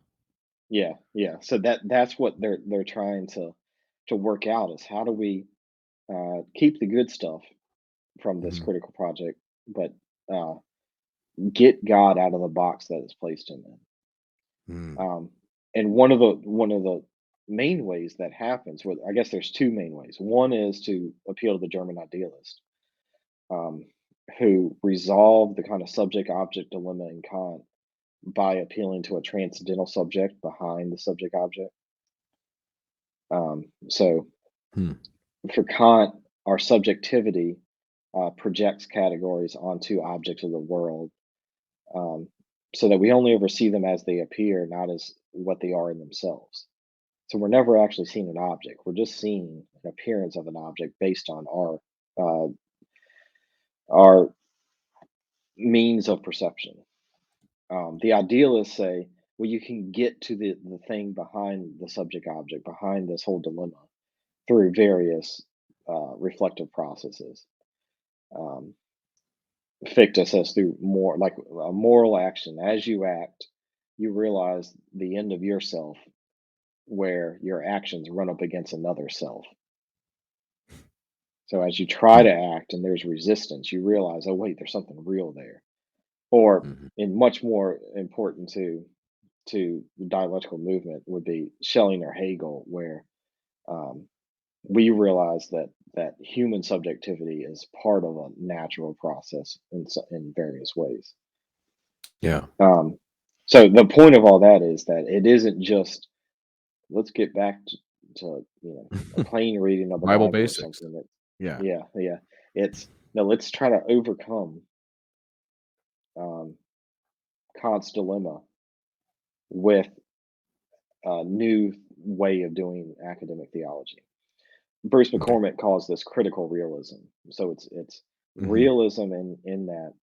S2: yeah, yeah. So that's what they're trying to work out is how do we keep the good stuff from
S1: Yeah.
S2: this
S1: Mhm.
S2: critical project, but uh, get God out of the box that is placed in them.
S1: Mm.
S2: And one of the main ways that happens, well, I guess there's two main ways. One is to appeal to the German idealist, um, who resolved the kind of subject-object dilemma in Kant by appealing to a transcendental subject behind the subject-object. So
S1: Hmm.
S2: for Kant, our subjectivity projects categories onto objects of the world, um, so that we only ever see them as they appear, not as what they are in themselves. So we're never actually seeing an object. We're just seeing an appearance of an object based on our means of perception. The idealists say, well, you can get to the thing behind the subject object, behind this whole dilemma, through various reflective processes. Um, Fichte says through more like a moral action. As you act, you realize the end of yourself, where your actions run up against another self. So as you try
S1: Hmm.
S2: to act and there's resistance, you realize, oh wait, there's something real there. Or,
S1: Mhm.
S2: and much more important to the dialectical movement would be Schelling or Hegel, where um, we realize that human subjectivity is part of a natural process in various ways.
S1: Yeah.
S2: Um, so the point of all that is that it isn't just let's get back to a plain reading of the
S1: Bible
S2: Bible or
S1: basics.
S2: something that
S1: Yeah.
S2: yeah, yeah. It's no, let's try to overcome um, Kant's dilemma with a new way of doing academic theology. Bruce
S1: Okay.
S2: McCormick calls this critical realism. So it's
S1: Mhm.
S2: realism in that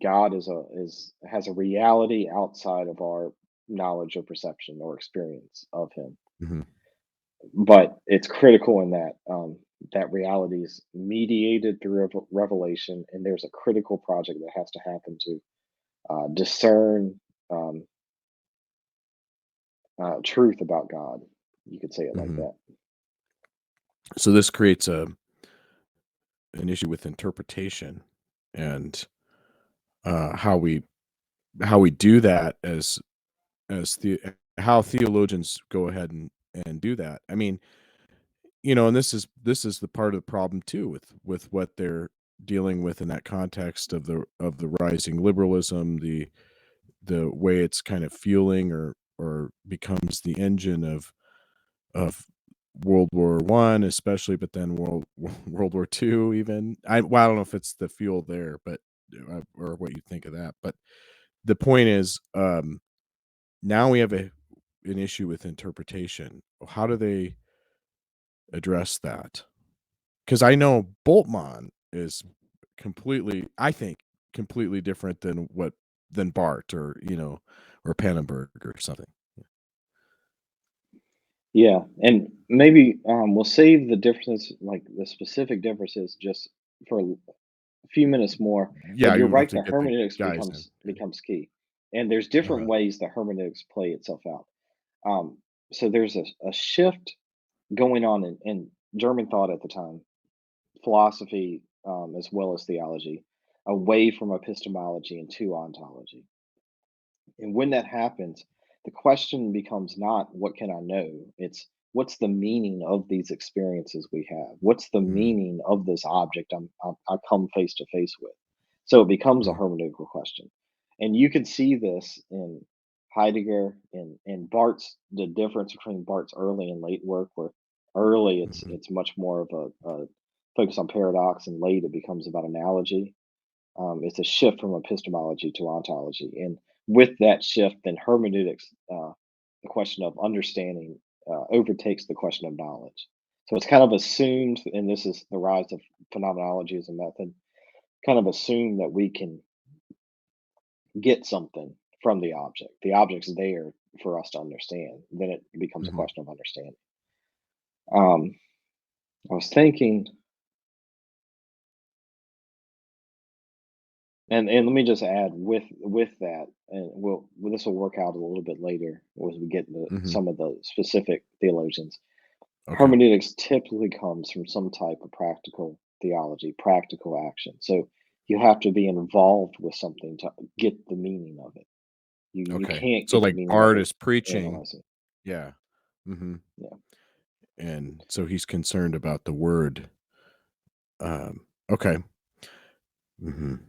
S2: God is has a reality outside of our knowledge or perception or experience of him.
S1: Mhm.
S2: But it's critical in that that reality is mediated through revelation, and there's a critical project that has to happen to discern um, truth about God. You could say it like
S1: Mhm.
S2: that.
S1: So this creates an issue with interpretation and how we do that as how theologians go ahead and do that. I mean, and this is the part of the problem too with what they're dealing with in that context of the rising liberalism, the way it's kind of fueling or becomes the engine of World War One, especially, but then World War II even. I don't know if it's the fuel there, but or what you think of that. But the point is, now we have an issue with interpretation. How do they address that? Because I know Boltmann is completely, I think, completely different than Bart or Pannenberg or something.
S2: Yeah, and maybe we'll save the differences, like the specific differences, just for a few minutes more.
S1: Yeah,
S2: But you're
S1: you have
S2: right
S1: to
S2: that
S1: get the
S2: hermeneutics
S1: guys in.
S2: becomes key, and there's different
S1: Uh-huh.
S2: ways that hermeneutics play itself out. Um, so there's a shift going on in German thought at the time, philosophy as well as theology, away from epistemology and to ontology. And when that happens, the question becomes not what can I know? It's what's the meaning of these experiences we have? What's the
S1: Mm,
S2: meaning of this object I come face to face with? So it becomes a
S1: mhm,
S2: hermeneutical question. And you can see this in Heidegger and Barth's, the difference between Barth's early and late work, where early
S1: mhm,
S2: it's much more of a focus on paradox, and late it becomes about analogy. It's a shift from epistemology to ontology, and with that shift, then hermeneutics, the question of understanding, overtakes the question of knowledge. So it's kind of assumed, and this is the rise of phenomenology as a method, kind of assume that we can get something from the object. The object's there for us to understand. Then it becomes a
S1: mhm.
S2: question of understanding. Um, I was thinking, and let me just add with that, and this will work out a little bit later as we get into
S1: Mhm.
S2: some of the specific theologians.
S1: Okay.
S2: Hermeneutics typically comes from some type of practical theology, practical action. So you have to be involved with something to get the meaning of it. You
S1: Okay.
S2: can't
S1: So,
S2: get the
S1: like,
S2: meaning of
S1: Bart
S2: it
S1: is preaching.
S2: analyzing.
S1: Yeah. Mhm.
S2: Yeah.
S1: And so he's concerned about the word. Okay. Mhm.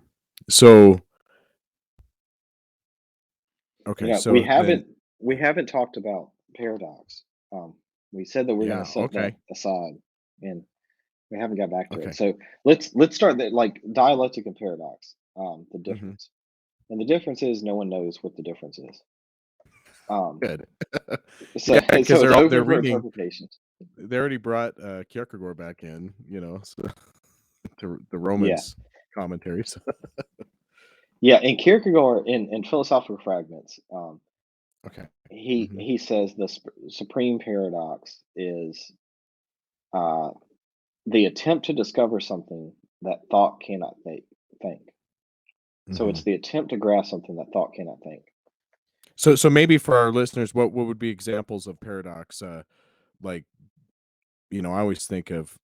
S1: So okay,
S2: We
S1: so then
S2: haven't talked about paradox. Um, we said that we're going
S1: yeah,
S2: to set that
S1: okay,
S2: aside, and we haven't got back to it.
S1: okay.
S2: So let's start that, like dialectic and paradox. The
S1: Mhm.
S2: difference, and the difference is no one knows what the difference is. Um,
S1: Good.
S2: so
S1: Yeah, because
S2: so it's
S1: they're
S2: open for
S1: reading
S2: interpretation.
S1: they already brought, Kierkegaard back in, so the
S2: Yeah,
S1: Romans commentaries.
S2: yeah. And Kierkegaard in philosophical fragments,
S1: Okay.
S2: he
S1: Mhm,
S2: he says the supreme paradox is uh, the attempt to discover something that thought cannot think. So it's
S1: mhm.
S2: the attempt to grasp something that thought cannot think.
S1: So maybe for our listeners, what would be examples of paradox? Like, I always think of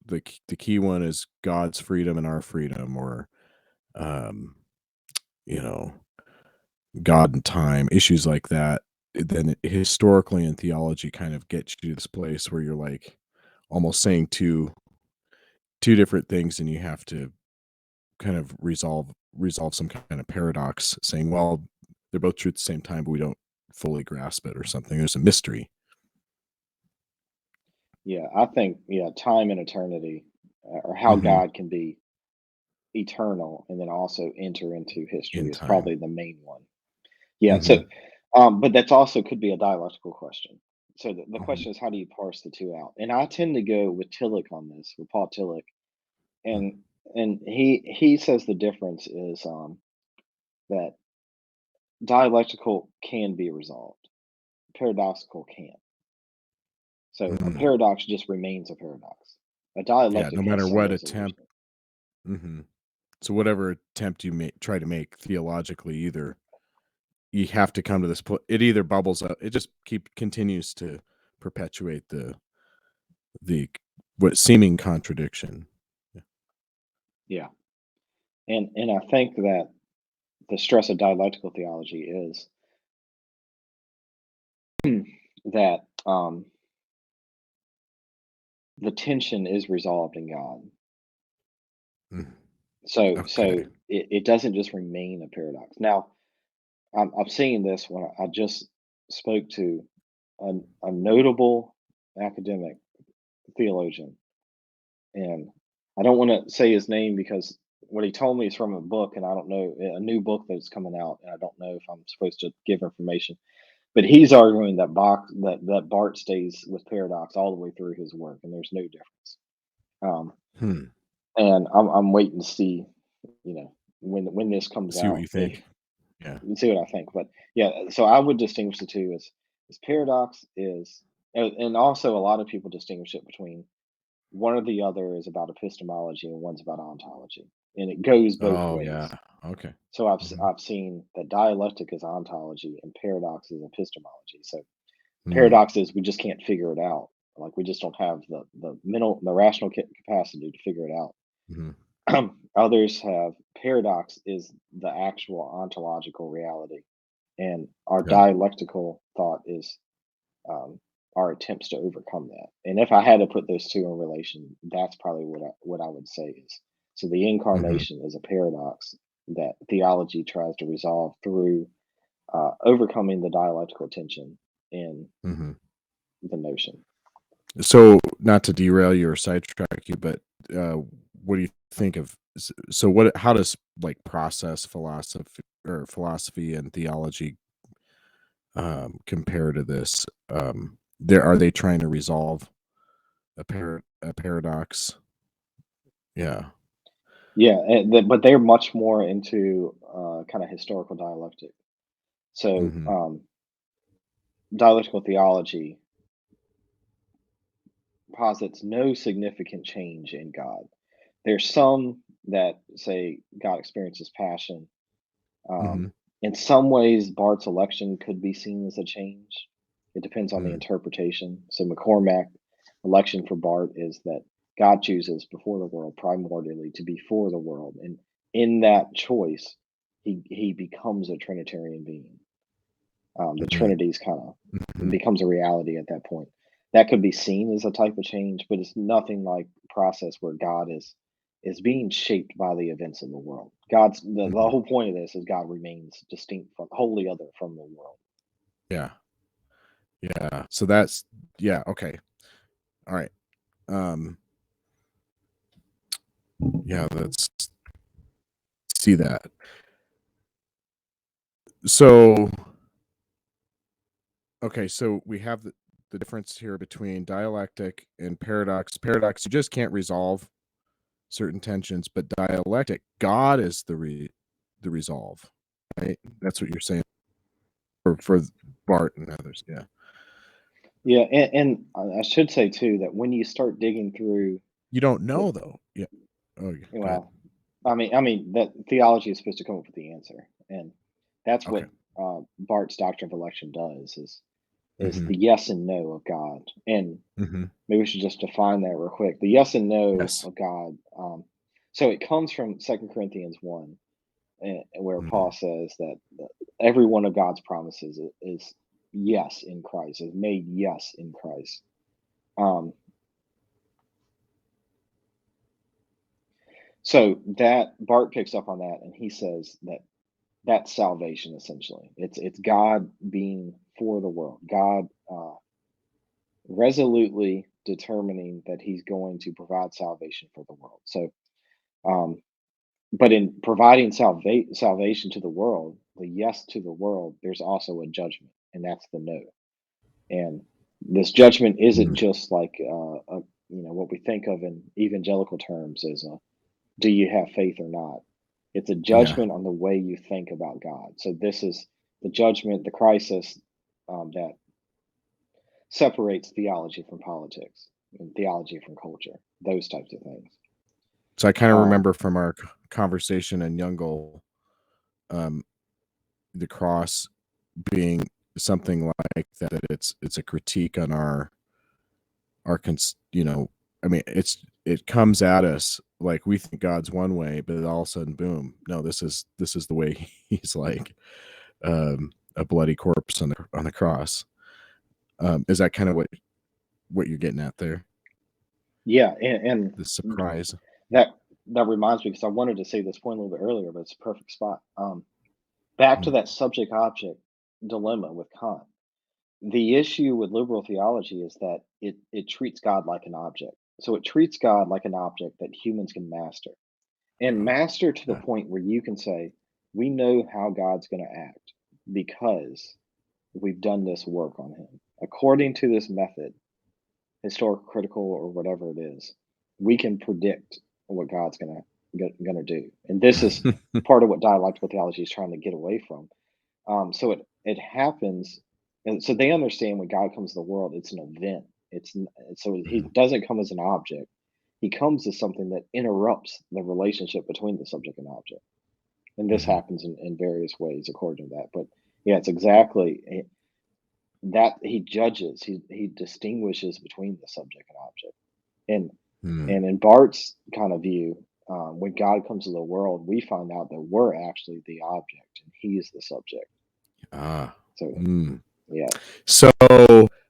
S1: the key one is God's freedom and our freedom, or um, you know, God and time, issues like that. Then historically in theology kind of gets you to this place where you're like almost saying two different things, and you have to kind of resolve some kind of paradox, saying, well, they're both true at the same time, but we don't fully grasp it or something. There's a mystery
S2: Yeah, I think time and eternity, or how
S1: Mhm.
S2: God can be eternal and then also enter into history
S1: In
S2: is
S1: time.
S2: probably the main one. Yeah. So,
S1: Mhm,
S2: but that's also could be a dialectical question. So the
S1: mhm,
S2: question is, how do you parse the two out? And I tend to go with Tillich on this, with Paul Tillich,
S1: mm,
S2: and he says the difference is that dialectical can be resolved, paradoxical can't. So a
S1: mm.
S2: paradox just remains a paradox. A
S1: Yeah, no
S2: dialectic has
S1: matter
S2: some
S1: what attempt.
S2: resolution.
S1: Mhm. So whatever attempt you try to make theologically, either you have to come to this point. It either bubbles up, it just continues to perpetuate the what seeming contradiction. Yeah.
S2: Yeah, and I think that the stress of dialectical theology is that the tension is resolved in God.
S1: Mm,
S2: So
S1: okay.
S2: it doesn't just remain a paradox. Now, I'm seeing this when I just spoke to a notable academic theologian, and I don't want to say his name because what he told me is from a book, and I don't know a new book that's coming out, and I don't know if I'm supposed to give information. But he's arguing that that Bart stays with Paradox all the way through his work, and there's no difference. Um,
S1: Hmm.
S2: and I'm waiting to see, when this comes
S1: See what
S2: out,
S1: you
S2: if
S1: think. Yeah.
S2: and see what I think. But yeah, so I would distinguish the two as Paradox is, and also a lot of people distinguish it between one or the other is about epistemology and one's about ontology, and it goes both
S1: Oh,
S2: ways.
S1: yeah. Okay.
S2: So
S1: Hmm.
S2: I've seen that dialectic is ontology and paradox is epistemology. So
S1: Hmm.
S2: paradox is we just can't figure it out. Like we just don't have the rational capacity to figure it out.
S1: Hmm.
S2: Others have paradox is the actual ontological reality, and our
S1: Yeah.
S2: dialectical thought is um, our attempts to overcome that. And if I had to put those two in relation, that's probably what I would say is, so the
S1: Hmm.
S2: incarnation is a paradox that theology tries to resolve through overcoming the dialectical tension in
S1: Hmm.
S2: the notion.
S1: So, not to derail you or sidetrack you, but uh, what do you think of? So, what? How does like process philosophy and theology compare to this? There are they trying to resolve a paradox? Yeah.
S2: Yeah, but they're much more into kind of historical dialectic. So
S1: Hmm.
S2: dialectical theology posits no significant change in God. There's some that say God experiences passion.
S1: Hmm.
S2: In some ways, Bart's election could be seen as a change. It depends on the
S1: Mm.
S2: interpretation. So McCormack election for Bart is that God chooses before the world primordially to be for the world, and in that choice, he becomes a Trinitarian being. The
S1: Mm.
S2: Trinity's kind of
S1: Mhm.
S2: becomes a reality at that point. That could be seen as a type of change, but it's nothing like a process where God is being shaped by the events of the world. The
S1: Mhm.
S2: whole point of this is God remains distinct from wholly other from the world.
S1: Yeah. Yeah. So that's yeah, okay. All right. Um, yeah, let's see that. So, okay, so we have the difference here between dialectic and paradox. Paradox, you just can't resolve certain tensions, but dialectic, God is the resolve, right? That's what you're saying for Bart and others. Yeah.
S2: Yeah, and I should say too that when you start digging through
S1: You don't
S2: the
S1: know though. Yeah. Oh, yeah. Go ahead.
S2: well, I mean that theology is supposed to come up with the answer, and that's
S1: Okay.
S2: what Bart's doctrine of election does is
S1: Hmm.
S2: the yes and no of God. And
S1: Hmm.
S2: maybe we should just define that real quick. The yes and no
S1: Yes.
S2: of God. So it comes from Second Corinthians 1, where
S1: Mhm.
S2: Paul says that every one of God's promises is yes in Christ, is made yes in Christ. Um, so that Bart picks up on that, and he says that that's salvation essentially. It's God being for the world. God resolutely determining that He's going to provide salvation for the world. So um, but in providing salvation to the world, the yes to the world, there's also a judgment, and that's the no. And this judgment isn't
S1: Mhm.
S2: just like what we think of in evangelical terms as do you have faith or not? It's a
S1: Yeah.
S2: judgment on the way you think about God. So this is the judgment, the crisis that separates theology from politics and theology from culture, those types of things.
S1: So I kind of
S2: Um,
S1: remember from our conversation in Youngle, um, the cross being something like that. It's a critique on I mean, it comes at us like we think God's one way, but all of a sudden, boom, no, this is the way He's like a bloody corpse on the cross. Is that kind of what you're getting at there?
S2: yeah, and
S1: The surprise.
S2: that that reminds me because I wanted to say this point a little bit earlier, but it's a perfect spot. Back to
S1: Mm.
S2: that subject-object dilemma with Kant. The issue with liberal theology is that it treats God like an object. So it treats God like an object that humans can master, and
S1: Oh,
S2: master to the
S1: yeah.
S2: point where you can say, we know how God's going to act because we've done this work on him. According to this method, historical, critical, or whatever it is, we can predict what God's gonna do. And this is part of what dialectical theology is trying to get away from. So it happens, and so they understand when God comes to the world, it's an event. So he
S1: Mhm,
S2: doesn't come as an object. He comes as something that interrupts the relationship between the subject and object. And this
S1: mhm,
S2: happens in various ways according to that. But yeah, it's exactly that he judges, he distinguishes between the subject and object. And
S1: mm.
S2: and in Bart's kind of view, when God comes to the world, we find out that we're actually the object and he is the subject.
S1: Ah,
S2: So
S1: mm.
S2: yeah,
S1: So,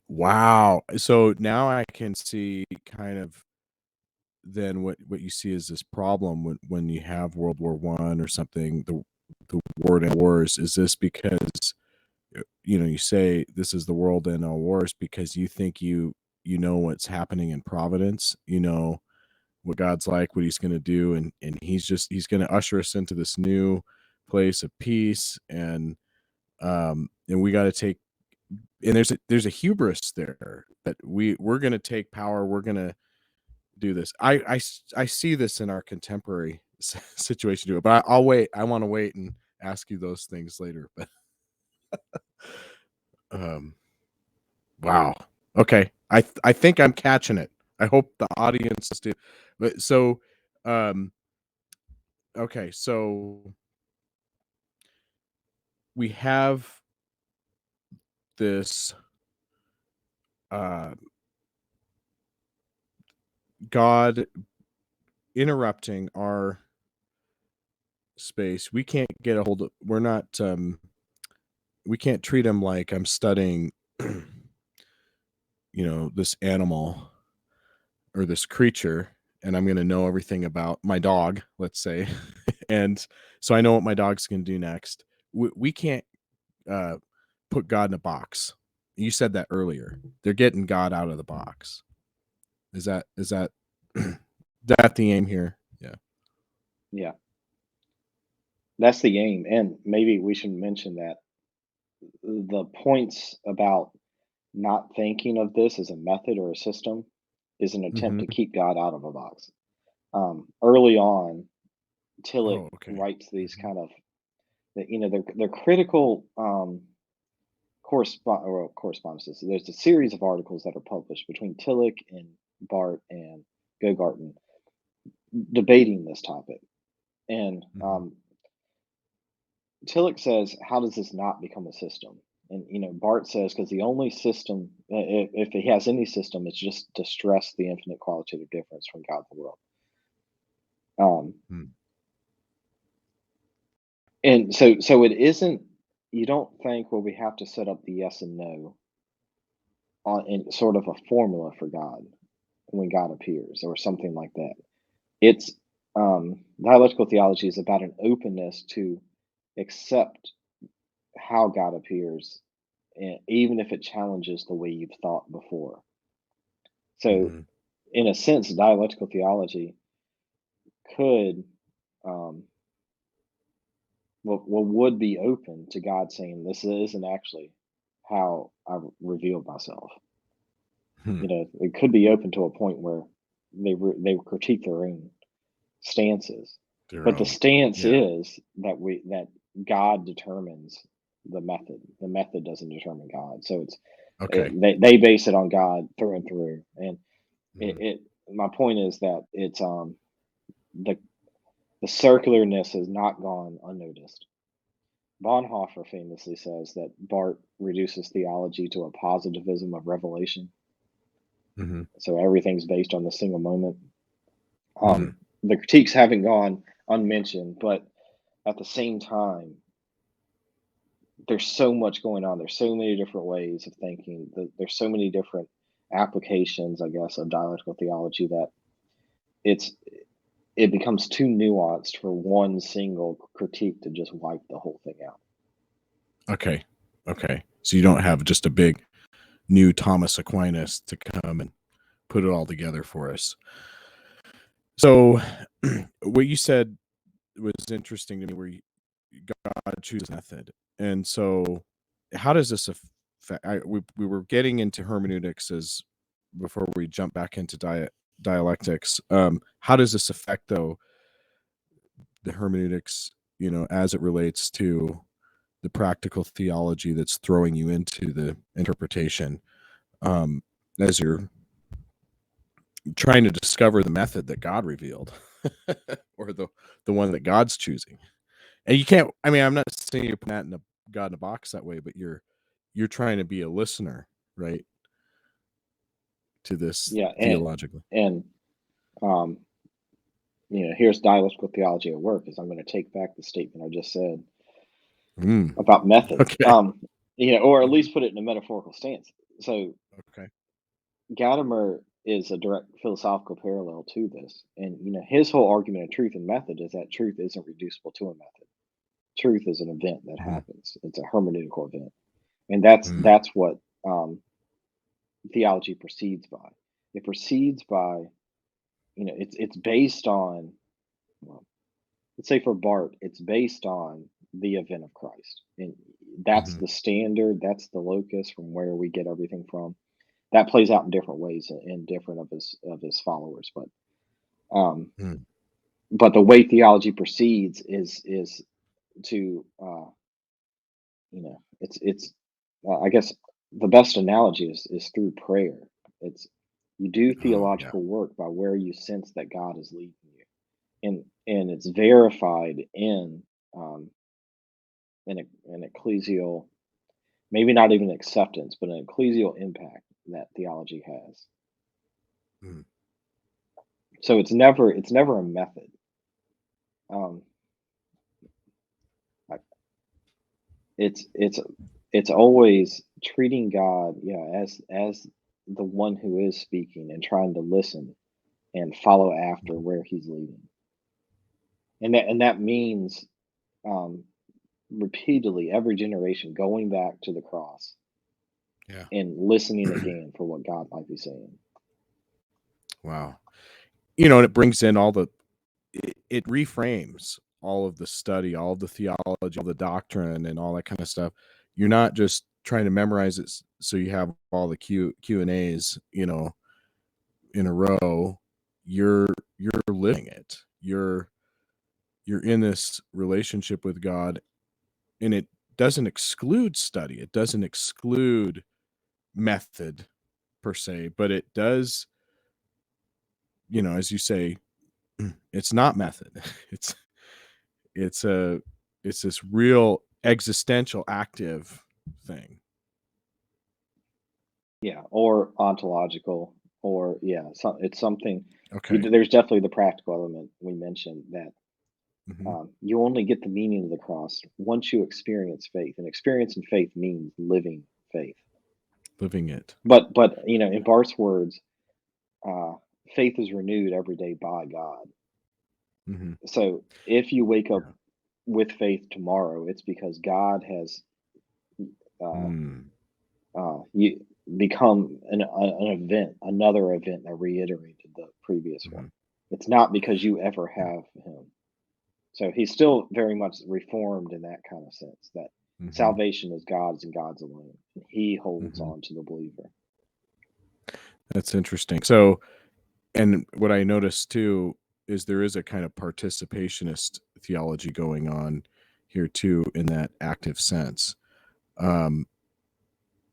S1: wow. So now I can see kind of then what you see is this problem when you have World War One or something, the word in wars, is this because you say this is the world in all wars because you think you know what's happening in Providence, what God's like, what he's going to do, and he's going to usher us into this new place of peace, and we got to take, and there's a hubris there that we're going to take power, we're going to do this. I see this in our contemporary situation too, but I'll wait. I want to wait and ask you those things later. But um, wow, okay, I think I'm catching it. I hope the audience is too. But so, um, okay, so we have this uh, God interrupting our space. We can't get a hold of. We're not. We can't treat him like I'm studying. This animal or this creature, and I'm going to know everything about my dog, let's say, and so I know what my dog's going to do next. We can't uh, put God in a box. You said that earlier. They're getting God out of the box. Is that that the aim here? Yeah.
S2: yeah, that's the aim. And maybe we should mention that the points about not thinking of this as a method or a system is an attempt to
S1: Hmm.
S2: keep God out of a box. Early on, Tillich
S1: Oh, okay.
S2: writes these
S1: Hmm.
S2: kind of, they're critical correspondences. There's a series of articles that are published between Tillich and Bart and Gogarten debating this topic. And
S1: Hmm.
S2: Tillich says, "How does this not become a system?" And Bart says, "Because the only system, if he has any system, it's just to stress the infinite qualitative difference from God and the world." Um,
S1: Hmm.
S2: and so it isn't. You don't think, well, we have to set up the yes and no on in sort of a formula for God when God appears or something like that. It's dialectical theology is about an openness to accept how God appears, even if it challenges the way you've thought before. So,
S1: Hmm.
S2: in a sense, dialectical theology could, um, would be open to God saying, "This isn't actually how I revealed myself."
S1: Hmm.
S2: It could be open to a point where they critique their own stances.
S1: Their
S2: But the
S1: own.
S2: stance
S1: Yeah.
S2: is that God determines the method. The method doesn't determine God. So
S1: Okay.
S2: they base it on God through and through. And
S1: Hmm.
S2: my point is that it's the the circularness has not gone unnoticed. Bonhoeffer famously says that Barth reduces theology to a positivism of revelation.
S1: Hmm.
S2: So everything's based on the single moment.
S1: Hmm.
S2: The critiques haven't gone unmentioned, but at the same time, there's so much going on. There's so many different ways of thinking. There's so many different applications, I guess, of dialectical theology that it's it becomes too nuanced for one single critique to just wipe the whole thing out.
S1: Okay. Okay. So you don't have just a big new Thomas Aquinas to come and put it all together for us. So what you said was interesting to me, where God chooses method. And so how does this affect, we were getting into hermeneutics as before we jump back into dialectics. How does this affect, though, the hermeneutics, as it relates to the practical theology that's throwing you into the interpretation, um, as you're trying to discover the method that God revealed, or the one that God's choosing? And you can't. I mean, I'm not saying you're putting that in a God in a box that way, but you're trying to be a listener, right, to this
S2: Yeah,
S1: theologically.
S2: and um, here's dialectical theology at work. Is I'm going to take back the statement I just said
S1: Mm,
S2: about methods.
S1: okay.
S2: Or at
S1: Mhm.
S2: least put it in a metaphorical stance. So
S1: Okay.
S2: Gadamer is a direct philosophical parallel to this, and his whole argument of truth and method is that truth isn't reducible to a method. Truth is an event that
S1: Mhm.
S2: happens. It's a hermeneutical event, and that's
S1: Mm.
S2: that's what theology proceeds by. It proceeds by it's based on, well, let's say for Bart, it's based on the event of Christ, and that's
S1: Mhm.
S2: the standard. That's the locus from where we get everything from. That plays out in different ways in different of his followers, um,
S1: Mm.
S2: but the way theology proceeds is to it's I guess the best analogy is through prayer. It's You do
S1: Oh, yeah.
S2: theological work by where you sense that God is leading you, and it's verified in um, an ecclesial, maybe not even acceptance, but an ecclesial impact that theology has.
S1: Mm.
S2: So it's never a method. Um, I- it's always treating God, as the one who is speaking and trying to listen and follow after
S1: Mhm.
S2: where he's leading, and that means um, repeatedly every generation going back to the cross
S1: Yeah.
S2: and listening again for what God might be saying.
S1: Wow. And it brings in it reframes all of the study, all of the theology, all the doctrine, and all that kind of stuff. You're not just trying to memorize it so you have all the Q and A's, in a row. You're living it. You're in this relationship with God, and it doesn't exclude study. It doesn't exclude method per se, but it does, as you say, it's not method. It's it's a it's this real existential active thing.
S2: Yeah, or ontological, or it's something.
S1: Okay.
S2: There's definitely the practical element we mentioned that
S1: Mhm.
S2: you only get the meaning of the cross once you experience faith, and experience in faith means living faith.
S1: Living it.
S2: But in Bart's words, uh, faith is renewed every day by God.
S1: Mhm.
S2: So if you wake up
S1: Yeah.
S2: with faith tomorrow, it's because God has uh,
S1: Mm.
S2: you become an event, another event that reiterated the previous one.
S1: Mhm.
S2: It's not because you ever
S1: Yeah.
S2: have Him. So he's still very much reformed in that kind of sense, that
S1: Mhm.
S2: salvation is God's and God's alone. And he holds
S1: Mhm.
S2: on to the believer.
S1: That's interesting. So, and what I noticed too is there is a kind of participationist theology going on here too, in that active sense. Um,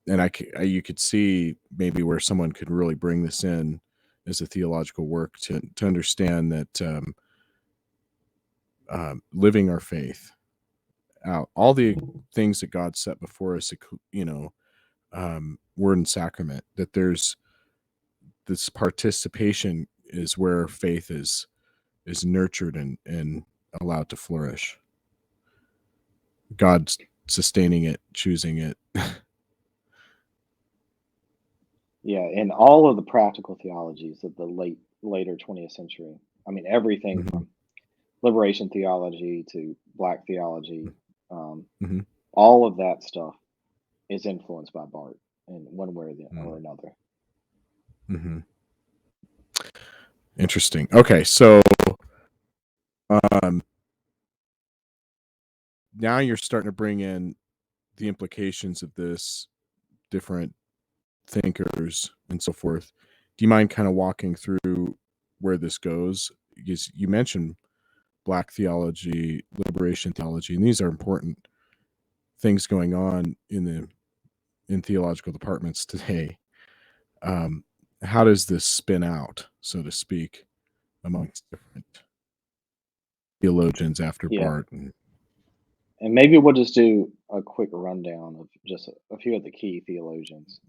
S1: and you could see maybe where someone could really bring this in as a theological work to understand that, living our faith out, all the things that God set before us, word and sacrament, that there's this participation is where faith is nurtured and allowed to flourish. God's sustaining it, choosing it.
S2: Yeah, and all of the practical theologies of the later 20th century. I mean, everything
S1: Mhm.
S2: from liberation theology to black theology, um,
S1: Mhm.
S2: All of that stuff is influenced by Barth in one way or
S1: Mm.
S2: another.
S1: Mhm. Interesting. Okay, so um, now you're starting to bring in the implications of this, different thinkers and so forth. Do you mind kind of walking through where this goes? Because you mentioned Black theology, liberation theology, and these are important things going on in theological departments today. Um, how does this spin out, so to speak, amongst different theologians after
S2: Yeah.
S1: Barth? And
S2: And maybe we'll just do a quick rundown of just a few of the key theologians,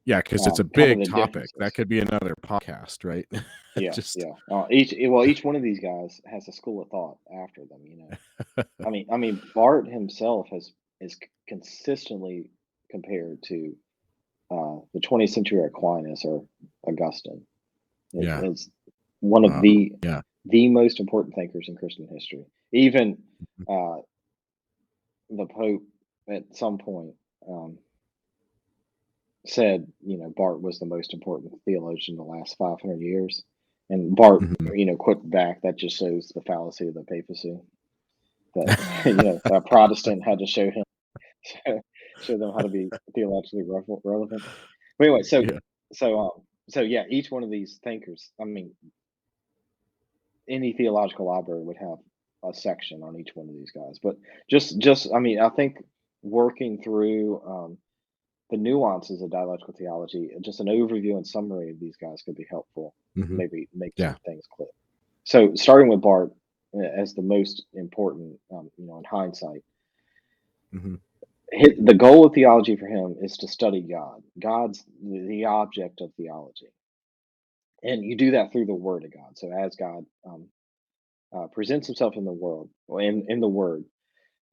S1: yeah, because it's a
S2: kind of
S1: big
S2: the
S1: topic. That
S2: differences.
S1: could be another podcast, right?
S2: Yeah,
S1: Just
S2: yeah. Each one of these guys has a school of thought after them. I mean, Barth himself is consistently compared to the 20th century Aquinas or Augustine.
S1: yeah.
S2: Is one of
S1: Wow. Yeah.
S2: the most important thinkers in Christian history. Even uh, the Pope at some point um, said, Barth was the most important theologian in the last 500 years. And Barth,
S1: Mhm.
S2: quit back. That just shows the fallacy of the papacy. That a Protestant had to show them how to be theologically relevant. But anyway,
S1: Yeah.
S2: so yeah, each one of these thinkers. I mean, any theological library would have a section on each one of these guys. But I mean, I think working through the nuances of dialectical theology, just an overview and summary of these guys could be helpful.
S1: Mhm.
S2: Maybe make
S1: Yeah.
S2: some things clear. So, starting with Barth as the most important, in hindsight,
S1: Mhm.
S2: the goal of theology for him is to study God. God's the object of theology, and you do that through the Word of God. So, as God presents Himself in the world, or in the Word,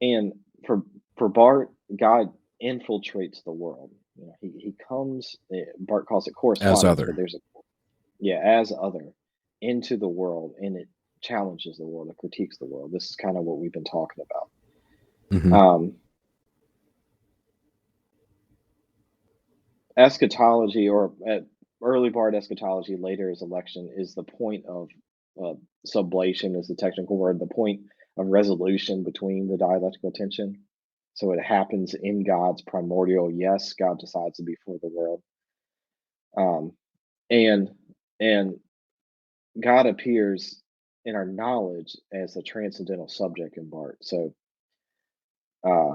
S2: and for Barth, God infiltrates the world. He comes. Barth calls it
S1: As
S2: correspondence, but
S1: other.
S2: there's a as other into the world, and it challenges the world, it critiques the world. This is kind of what we've been talking about.
S1: Mhm.
S2: Um, Eschatology, or early Barth eschatology, later his election, is the point of uh, sublation, is the technical word, the point of resolution between the dialectical tension. So it happens in God's primordial yes. God decides to be for the world, um, and and God appears in our knowledge as the transcendental subject in Barth. So uh,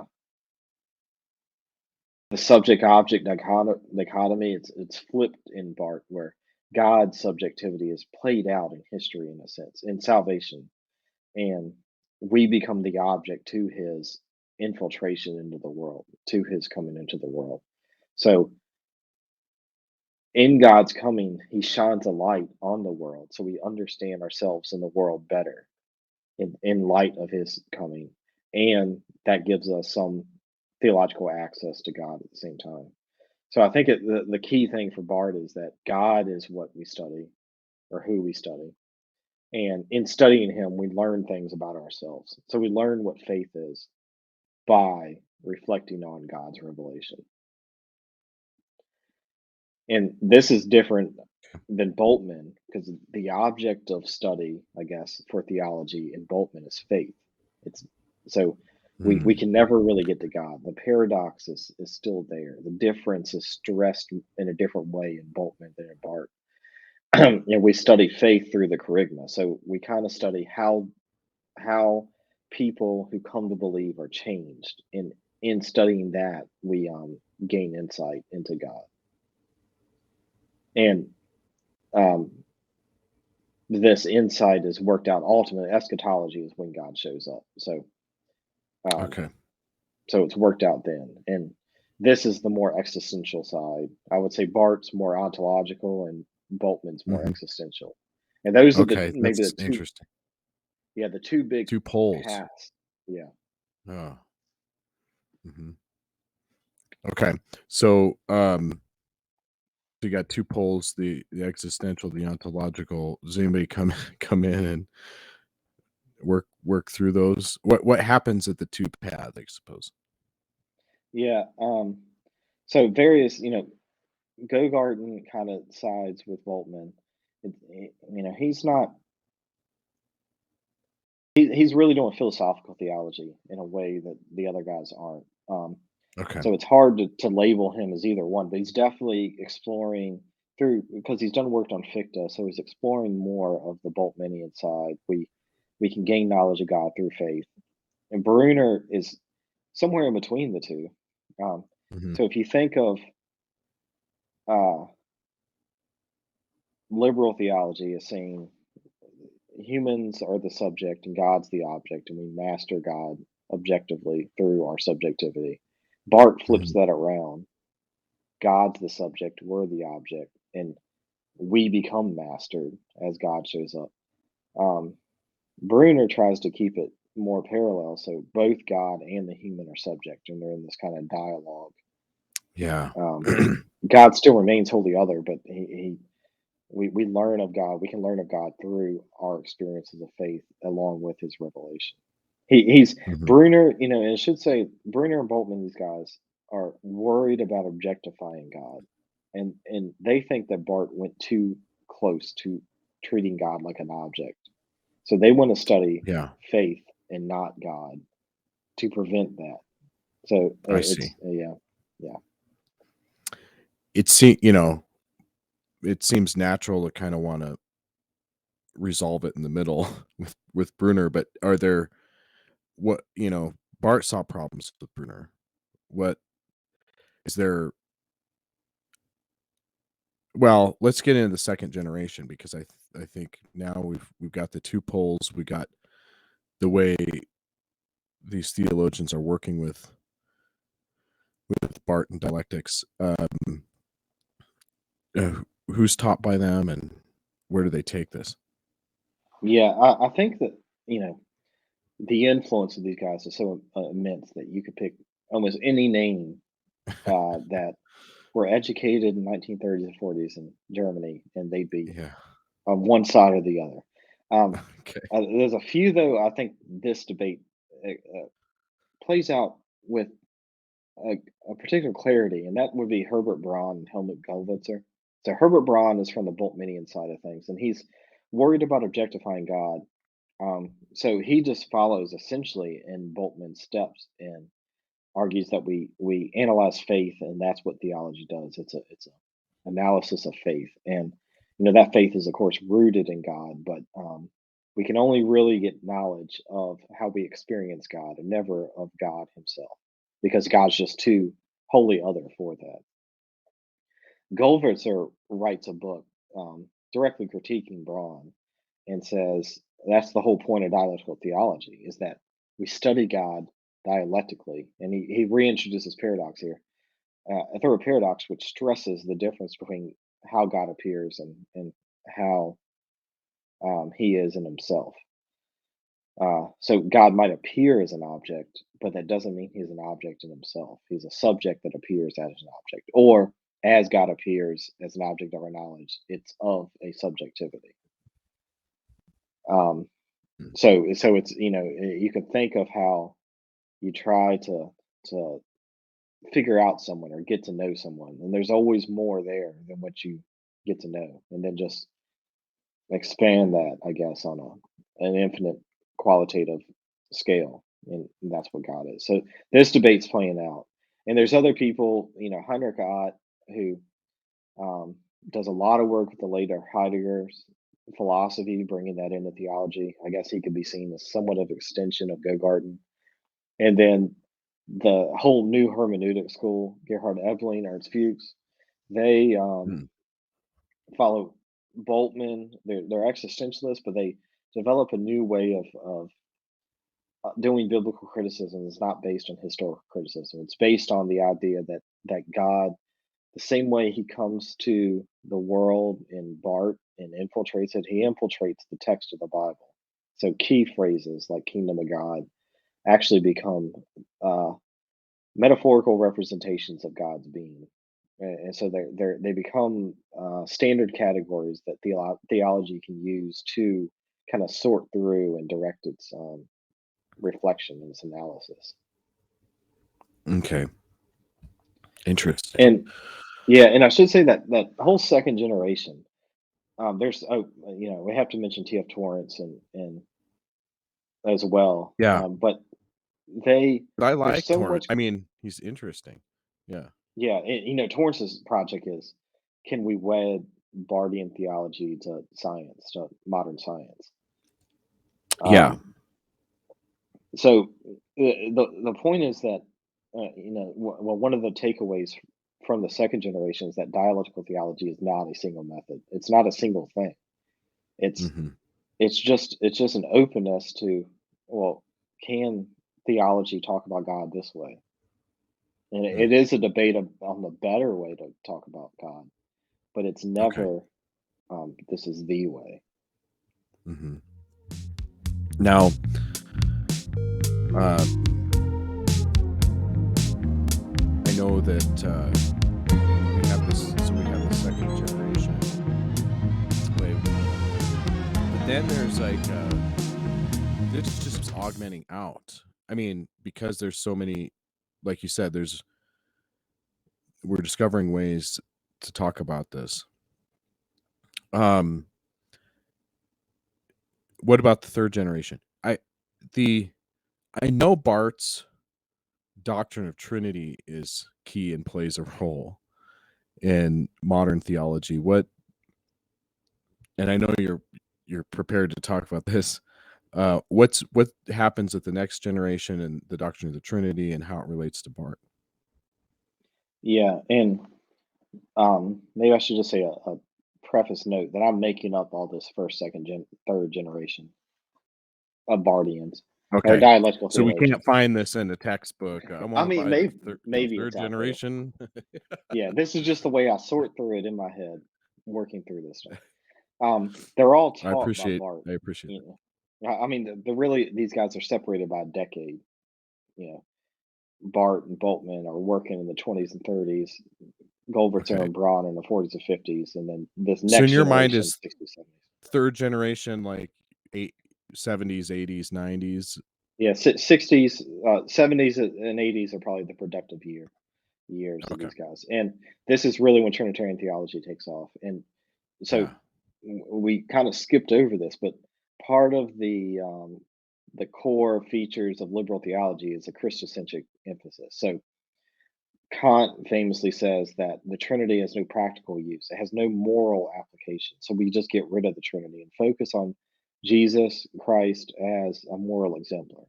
S2: the subject object dichotomy, it's flipped in Barth, where God's subjectivity is played out in history, in a sense, in salvation, and we become the object to his infiltration into the world, to his coming into the world. So in God's coming, he shines a light on the world, so we understand ourselves in the world better in light of his coming, and that gives us some theological access to God at the same time. So I think the key thing for Bart is that God is what we study, or who we study. And in studying him, we learn things about ourselves. So we learn what faith is by reflecting on God's revelation. And this is different than Boltman, because the object of study, I guess, for theology in Boltman is faith. It's so we
S1: Mm.
S2: can never really get to God. The paradox is still there. The difference is stressed in a different way in Boltman than in Bart. And we study faith through the charisma. So we kind of study how people who come to believe are changed. In studying that, we gain insight into God. And um, this insight is worked out ultimately. Eschatology is when God shows up. Um,
S1: Okay.
S2: so it's worked out then. And this is the more existential side. I would say Bart's more ontological and Boltman's more
S1: Mhm.
S2: existential. And those are
S1: Okay,
S2: maybe
S1: that's
S2: the two,
S1: interesting.
S2: yeah, the two big
S1: 2 poles.
S2: paths. Yeah.
S1: Oh. Mhm. Okay. So, so you got 2 poles, the existential, the ontological. Does anybody come come in and work through those? What happens at the 2 paths, I suppose?
S2: Yeah. So various, Gogarten kind of sides with Voltman. He's not. He's really doing philosophical theology in a way that the other guys aren't.
S1: Okay.
S2: So it's hard to label him as either one, but he's definitely exploring through because he's done work on Fichte, so he's exploring more of the Boltmanian side. We can gain knowledge of God through faith, and Bruner is somewhere in between the two. Um,
S1: Mhm.
S2: so if you think of uh, liberal theology as saying humans are the subject and God's the object, and we master God objectively through our subjectivity. Barth flips
S1: Mhm.
S2: that around. God's the subject, we're the object, and we become mastered as God shows up. Um, Bruner tries to keep it more parallel, so both God and the human are subject, and they're in this kind of dialogue.
S1: Yeah.
S2: Um, God still remains wholly other, but we learn of God. We can learn of God through our experiences of faith, along with His revelation. He's
S1: Mhm.
S2: Bruner, and I should say Bruner and Boltman. These guys are worried about objectifying God, and they think that Barth went too close to treating God like an object. So they want to study
S1: Yeah,
S2: faith and not God to prevent that. So
S1: I
S2: it's
S1: see.
S2: yeah, yeah,
S1: It se you know, it seems natural to kinda wanna resolve it in the middle with Bruner, but are there what Bart saw problems with Bruner. What is there well, let's get into the second generation because I think now we've got the 2 poles, we got the way these theologians are working with Bart and dialectics. Who's taught by them and where do they take this?
S2: yeah. I think that you know the influence of these guys is so immense that you could pick almost any name that were educated in 1930s and 40s in Germany, and they'd be
S1: Yeah.
S2: on one side or the other.
S1: Okay.
S2: There's a few, though. I think this debate plays out with a, a particular clarity, and that would be Herbert Braun and Helmut Gulvetzer. So Herbert Braun is from the Boltmanian side of things, and he's worried about objectifying God. So he just follows essentially in Boltman's steps and argues that we analyze faith, and that's what theology does. It's a analysis of faith, and that faith is of course rooted in God, but we can only really get knowledge of how we experience God, and never of God Himself, because God's just too wholly other for that. Gulvetzer writes a book directly critiquing Braun and says that's the whole point of dialectical theology is that we study God dialectically, and he reintroduces paradox here, a third paradox which stresses the difference between how God appears and how he is in himself. So God might appear as an object, but that doesn't mean he's an object in himself. He's a subject that appears as an object, or as God appears as an object of our knowledge, it's of a subjectivity. Um,
S1: Mm.
S2: so it's you can think of how you try to figure out someone or get to know someone, and there's always more there than what you get to know, and then just expand that, I guess, on an infinite qualitative scale, and that's what God is. So this debate's playing out, and there's other people, Heinrich Ott, who um, does a lot of work with the later Heidegger's philosophy, bringing that into theology. I guess he could be seen as somewhat of an extension of Gogarten. And then the whole new hermeneutic school, Gerhard Ebeling, Ernst Fuchs, they
S1: Mm.
S2: follow Boltman. They're existentialists, but they develop a new way of doing biblical criticism. It's not based on historical criticism. It's based on the idea that God, the same way He comes to the world in Bart and infiltrates it, He infiltrates the text of the Bible. So key phrases like "kingdom of God" actually become uh, metaphorical representations of God's being. And so they become standard categories that theology can use to kind of sort through and direct its reflection and its analysis.
S1: Okay. Interesting.
S2: And yeah, and I should say that that whole second generation, there's we have to mention T.F. Torrance and as well,
S1: Yeah,
S2: but they
S1: I
S2: there's
S1: like
S2: so
S1: Torrent.
S2: much.
S1: I mean, he's interesting. Yeah.
S2: Yeah, and, Torrance's project is, can we wed Bardian theology to science, to modern science?
S1: Yeah.
S2: Um, so the point is that well, one of the takeaways from the second generation is that dialectical theology is not a single method. It's not a single thing. It's
S1: Mhm.
S2: it's just an openness to, well, can theology talk about God this way? And
S1: Mm.
S2: it is a debate on the better way to talk about God, but it's
S1: Okay.
S2: never this is the way.
S1: Mhm. Now, uh, I know that, we have this so we have the second generation way of thinking, but then there's, like, this just augmenting out. I mean, because there's so many like you said, we're discovering ways to talk about this. Um, what about the third generation? The I know Bart's doctrine of Trinity is key and plays a role in modern theology. What and I know you're prepared to talk about this. What happens at the next generation and the doctrine of the Trinity and how it relates to Bart?
S2: Yeah, and maybe I should just say a preface note that I'm making up all this first, second, third generation of Bardians or
S1: Okay.
S2: dialectical
S1: So we
S2: theologians.
S1: can't find this in a textbook. I
S2: I
S1: want to
S2: mean,
S1: buy the
S2: maybe
S1: third
S2: it's out there.
S1: generation.
S2: Yeah, this is just the way I sort through it in my head, working through this stuff. They're all taught by Bart.
S1: I appreciate
S2: You
S1: that.
S2: know, I mean, the really these guys are separated by a decade. You know, Bart and Boltman are working in the 20s and 30s. Gulvetzer
S1: Okay.
S2: and Braun in the 40s and 50s, and then this
S1: So in
S2: next
S1: your mind
S2: generation,
S1: is
S2: 60s, 70s.
S1: third generation like eight, 70s, 80s, 90s?
S2: Yeah, 60s, 70s, and 80s are probably the productive years of
S1: Okay.
S2: these guys, and this is really when Trinitarian theology takes off. And so
S1: Yeah.
S2: we kind of skipped over this, but part of the core features of liberal theology is a Christocentric emphasis. So Kant famously says that the Trinity has no practical use. It has no moral application. So we just get rid of the Trinity and focus on Jesus Christ as a moral exemplar.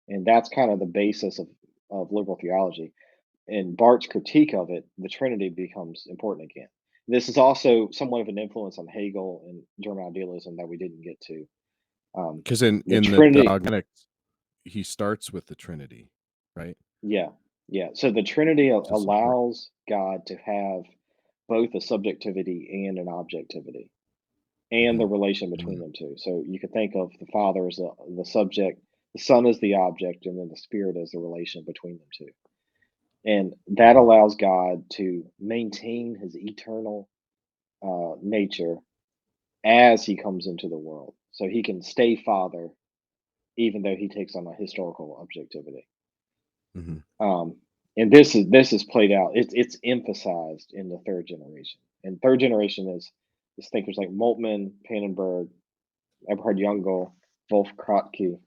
S2: And that's kind of the basis of liberal theology. In Barth's critique of it, the Trinity becomes important again. This is also somewhat of an influence on Hegel and German idealism that we didn't get to. Um,
S1: Because
S2: the
S1: in the
S2: Trinity,
S1: dogmatics, he starts with the Trinity, right?
S2: yeah, yeah. So the Trinity
S1: Which is important.
S2: allows God to have both a subjectivity and an objectivity, and the
S1: Mhm.
S2: relation between
S1: Mhm.
S2: them two. So you could think of the Father as the subject, the Son as the object, and then the Spirit as the relation between them two. And that
S1: Mhm.
S2: allows God to maintain his eternal nature as he comes into the world. So he can stay Father even though he takes on a historical objectivity.
S1: Mhm.
S2: Um, and this is played out. It's emphasized in the third generation. And third generation is thinkers like Moltmann, Pannenberg, Eberhard Jungel, Wolf Krotke.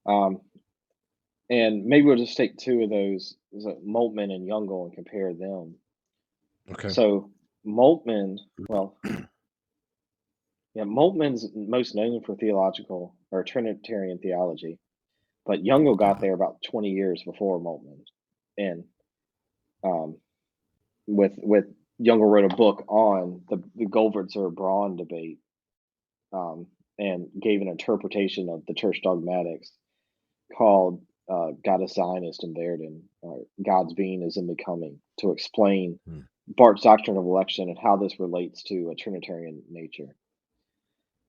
S2: Um, and maybe we'll just take two of those, so Moltmann and Jungel, and compare them.
S1: Okay.
S2: So Moltmann, well, yeah, Moltmann's most known for theological or Trinitarian theology, but Jungel got
S1: Yeah.
S2: there about 20 years before Moltmann. And um, with Jungel wrote a book on the Gulvetzer Braun debate, um, and gave an interpretation of the church dogmatics called God is Zionist and Verden, or God's being is in becoming, to explain
S1: Mm.
S2: Barth's doctrine of election and how this relates to a Trinitarian nature.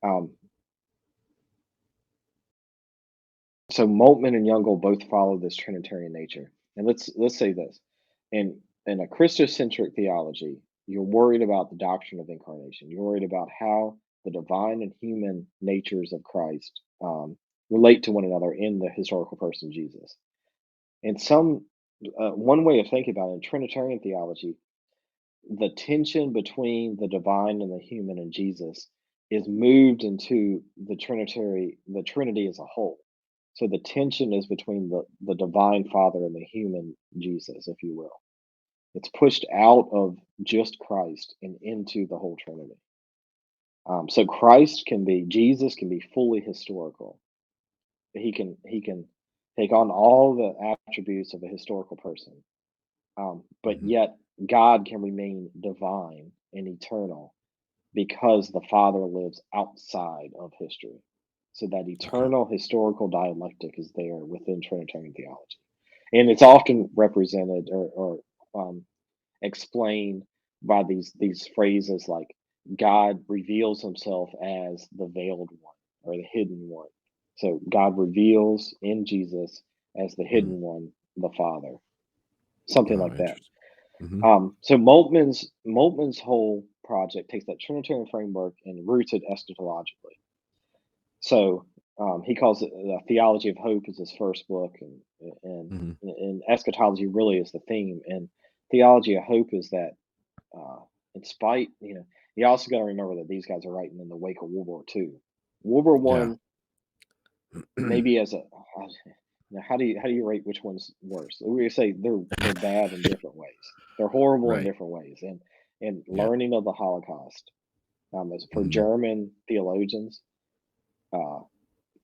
S2: Um, so Moltmann and Jungel both follow this Trinitarian nature. And let's say this. In a Christocentric theology, you're worried about the doctrine of incarnation. You're worried about how the divine and human natures of Christ relate to one another in the historical person Jesus. And some one way of thinking about it in Trinitarian theology, the tension between the divine and the human in Jesus is moved into the Trinity as a whole. So the tension is between the divine Father and the human Jesus, if you will. It's pushed out of just Christ and into the whole Trinity. So Jesus can be fully historical. He can take on all the attributes of a historical person, but
S1: Mhm.
S2: yet God can remain divine and eternal because the Father lives outside of history. So that
S1: Okay.
S2: eternal historical dialectic is there within Trinitarian theology. And it's often represented or explained by these phrases like God reveals himself as the veiled one or the hidden one. So God reveals in Jesus as the
S1: Mhm.
S2: hidden one, the Father, something
S1: Oh,
S2: like that.
S1: interesting. Mhm.
S2: So Moltmann's whole project takes that Trinitarian framework and roots it eschatologically. So he calls it the Theology of Hope is his first book, and
S1: Mhm.
S2: and eschatology really is the theme. And Theology of Hope is that uh, in spite, you also got to remember that these guys are writing in the wake of World War II. World War
S1: Yeah.
S2: One, maybe as a, how do you rate which one's worse? We say they're bad in different ways. They're horrible in
S1: Right.
S2: different ways, and
S1: Yeah.
S2: learning of the Holocaust, as for
S1: Mhm.
S2: German theologians, uh,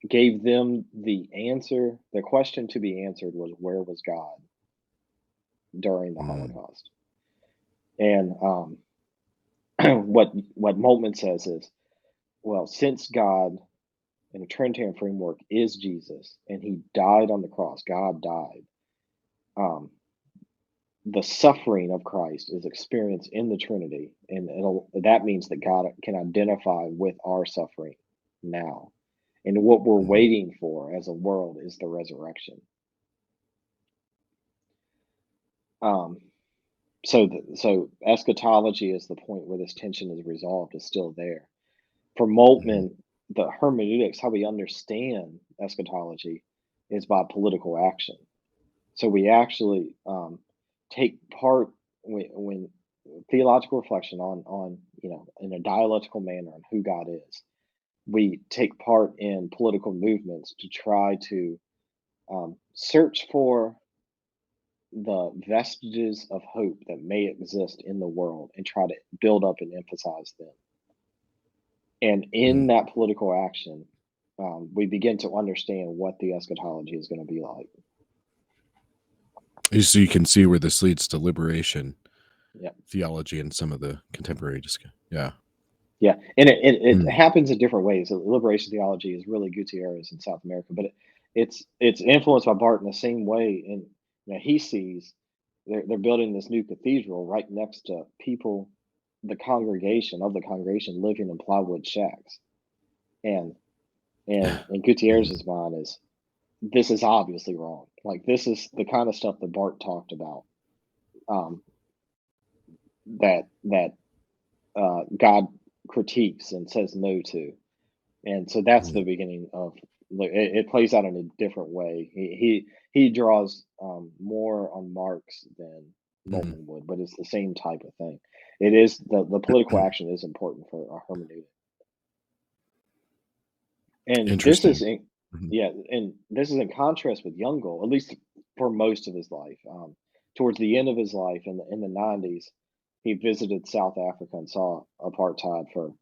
S2: gave them the answer. The question to be answered was where was God during the
S1: Mm.
S2: Holocaust? And what Moltmann says is, well, since God in the Trinitarian framework is Jesus, and He died on the cross, God died. Um, the suffering of Christ is experienced in the Trinity, and that means that God can identify with our suffering now. And what we're
S1: Mhm.
S2: waiting for as a world is the resurrection. Um, so eschatology is the point where this tension is resolved, is still there. For
S1: Mhm.
S2: Moltmann, the hermeneutics, how we understand eschatology, is by political action. So we actually take part when theological reflection on in a dialectical manner on who God is. We take part in political movements to try to search for the vestiges of hope that may exist in the world and try to build up and emphasize them. And in
S1: Mhm.
S2: that political action, we begin to understand what the eschatology is going to be like.
S1: So you can see where this leads to liberation
S2: Yeah.
S1: theology and some of the contemporary yeah.
S2: Yeah, and it
S1: Mm.
S2: happens in different ways. So liberation theology is really Gutierrez in South America, but it's influenced by Barth in the same way. And he sees they're building this new cathedral right next to people, the congregation living in plywood shacks, and in
S1: Mhm.
S2: Gutierrez's mind is this is obviously wrong. Like this is the kind of stuff that Barth talked about, um, that God critiques and says no to. And so that's
S1: Mhm.
S2: the beginning of like it plays out in a different way. He draws more on Marx than
S1: Mhm.
S2: Moltmann would, but it's the same type of thing. It is the political action is important for a hermeneutic, and this is
S1: Interesting.
S2: in,
S1: Mhm.
S2: yeah, and this is in contrast with Youngall, at least for most of his life. Towards the end of his life in the 90s, he visited South Africa and saw apartheid for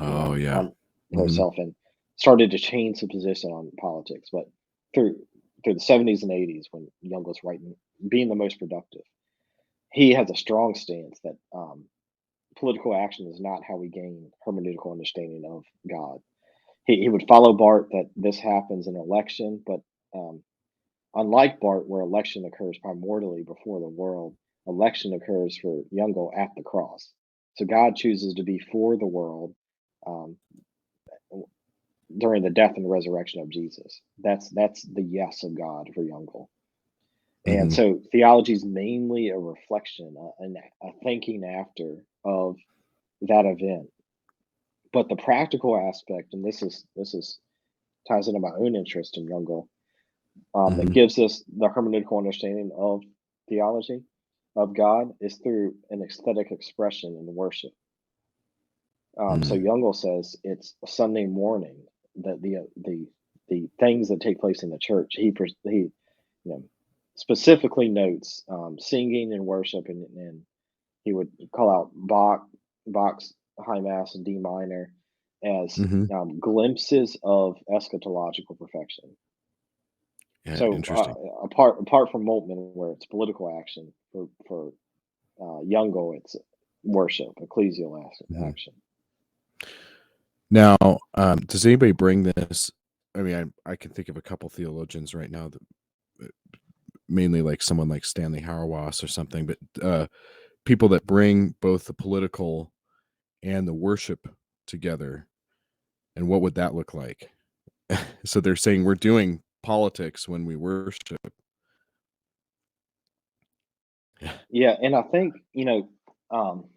S1: Oh, yeah.
S2: on
S1: Mhm.
S2: herself and started to change the position on politics. But through through the 70s and 80s, when Young was writing, being the most productive, he has a strong stance that political action is not how we gain hermeneutical understanding of God. He would follow Barth that this happens in election, but um, unlike Barth, where election occurs primordially before the world, election occurs for Youngall at the cross. So God chooses to be for the world, um, during the death and resurrection of Jesus. That's the yes of God for Youngall. And
S1: Mhm.
S2: so theology is mainly a reflection, and a thinking after of that event. But the practical aspect, and this is ties into my own interest in Youngall, that
S1: Mhm.
S2: gives us the hermeneutical understanding of theology of God is through an aesthetic expression in worship. So
S1: Mm.
S2: Jungel says it's Sunday morning that the things that take place in the church. He you know, specifically notes singing and worship, and he would call out Bach's High Mass and D minor as
S1: Mhm.
S2: glimpses of eschatological perfection.
S1: Yeah,
S2: So
S1: interesting.
S2: apart from Moltmann, where it's political action, for Jungel, it's worship, ecclesial
S1: Mhm.
S2: action.
S1: Now, does anybody bring this? I mean, I can think of a couple theologians right now that mainly like someone like Stanley Hauerwas or something, but people that bring both the political and the worship together. And what would that look like? So they're saying we're doing politics when we worship.
S2: Yeah, and I think um,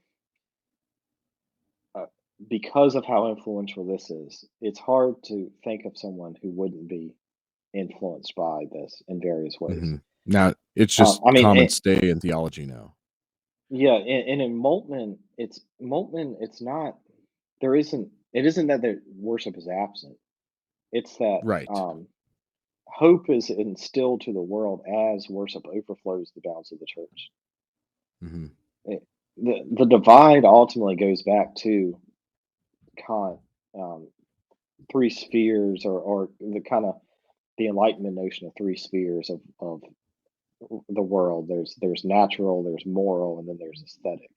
S2: uh, because of how influential this is, it's hard to think of someone who wouldn't be influenced by this in various ways.
S1: Now it's just
S2: I mean,
S1: common stay in theology now.
S2: yeah, and in Moltmann. It's not. There isn't. It isn't that the worship is absent. It's that
S1: Right.
S2: hope is instilled to the world as worship overflows the bounds of the church.
S1: Hmm.
S2: It, the divide ultimately goes back to Kant, um, three spheres, or the kind of the Enlightenment notion of three spheres of the world. There's natural, there's moral, and then there's aesthetic.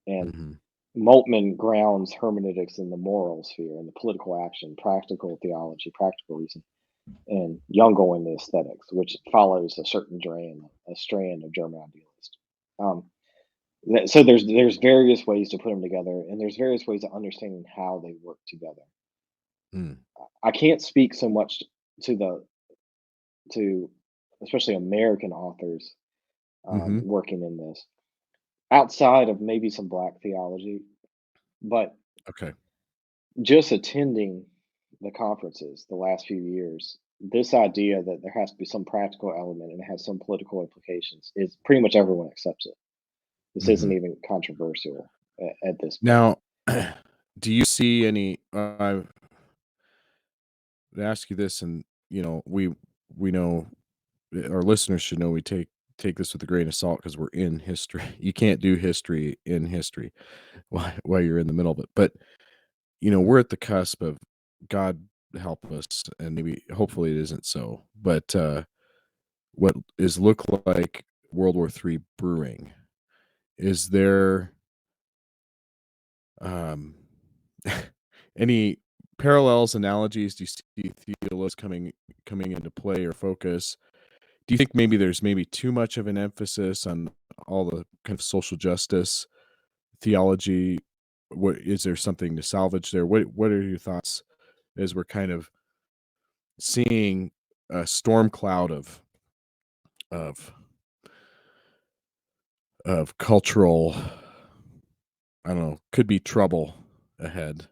S2: And
S1: Hmm.
S2: Moltmann grounds hermeneutics in the moral sphere and the political action, practical theology, practical reason, and Jungel in the aesthetics, which follows a certain strand of German idealist. Um, so there's various ways to put them together, and there's various ways of understanding how they work together.
S1: Mm.
S2: I can't speak so much to the to especially American authors
S1: Hmm.
S2: working in this outside of maybe some Black theology, but
S1: Okay.
S2: just attending the conferences the last few years, this idea that there has to be some practical element and it has some political implications is pretty much everyone accepts it. This isn't
S1: Hmm.
S2: even controversial at this point.
S1: Now, do you see any? I would ask you this, and we know our listeners should know we take this with a grain of salt because we're in history. You can't do history in history while you're in the middle of it. But we're at the cusp of God help us, and maybe hopefully it isn't so. But what is look like World War III brewing? Is there um, any parallels, analogies? Do you see theologians coming into play or focus? Do you think maybe too much of an emphasis on all the kind of social justice theology? What is there something to salvage there? What are your thoughts as we're kind of seeing a storm cloud of cultural, I don't know, could be trouble ahead.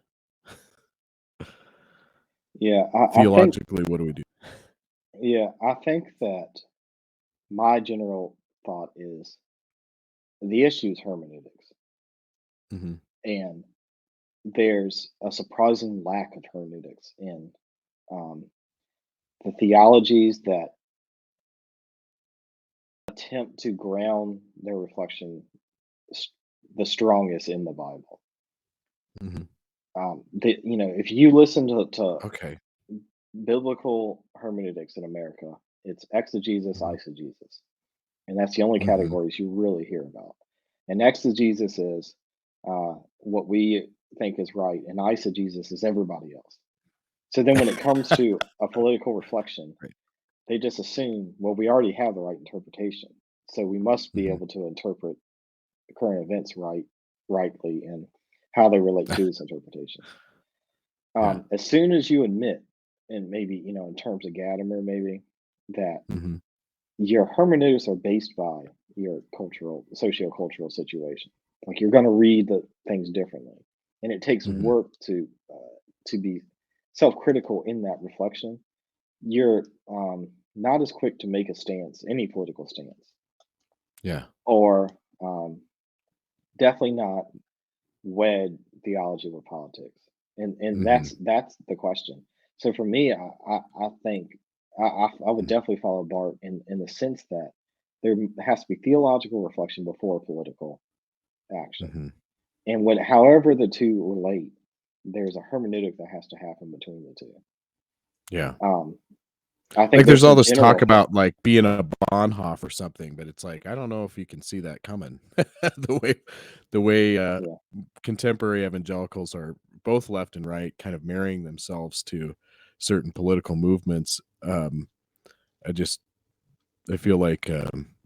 S2: Yeah, I think
S1: Theologically, what do we do?
S2: I think that my general thought is the issue is hermeneutics,
S1: Mhm.
S2: and there's a surprising lack of hermeneutics in um, the theologies that attempt to ground their reflection s- the strongest in the Bible.
S1: Mhm.
S2: If you listen to
S1: Okay.
S2: biblical hermeneutics in America, it's exegesis,
S1: Mhm.
S2: eisegesis, and that's the only
S1: Mhm.
S2: categories you really hear about. And exegesis is what we think is right, and eisegesis is everybody else. So then, when it comes to a political reflection,
S1: Right.
S2: they just assume, well, we already have the right interpretation, so we must be
S1: Mhm.
S2: able to interpret the current events rightly and how they relate to this interpretation.
S1: Yeah.
S2: As soon as you admit, and maybe in terms of Gadamer, maybe that
S1: Mhm.
S2: your hermeneutics are based by your cultural, socio-cultural situation. Like you're going to read the things differently, and it takes
S1: Mhm.
S2: work to be self-critical in that reflection. You're not as quick to make a stance, any political stance,
S1: Yeah.
S2: or definitely not wed theology with politics. And
S1: Mhm.
S2: that's the question. So for me, I think I would
S1: Mm.
S2: definitely follow Bart in the sense that there has to be theological reflection before political action.
S1: Mhm.
S2: And when however the two relate, there's a hermeneutic that has to happen between the two.
S1: Yeah.
S2: Um, I think
S1: Like,
S2: there's
S1: there's all
S2: some
S1: this
S2: general
S1: talk
S2: reflection.
S1: about, like, being a Bonhoeffer or something, but it's like, I don't know if you can see that coming. The way
S2: Yeah.
S1: contemporary evangelicals are both left and right kind of marrying themselves to certain political movements, I just I feel like,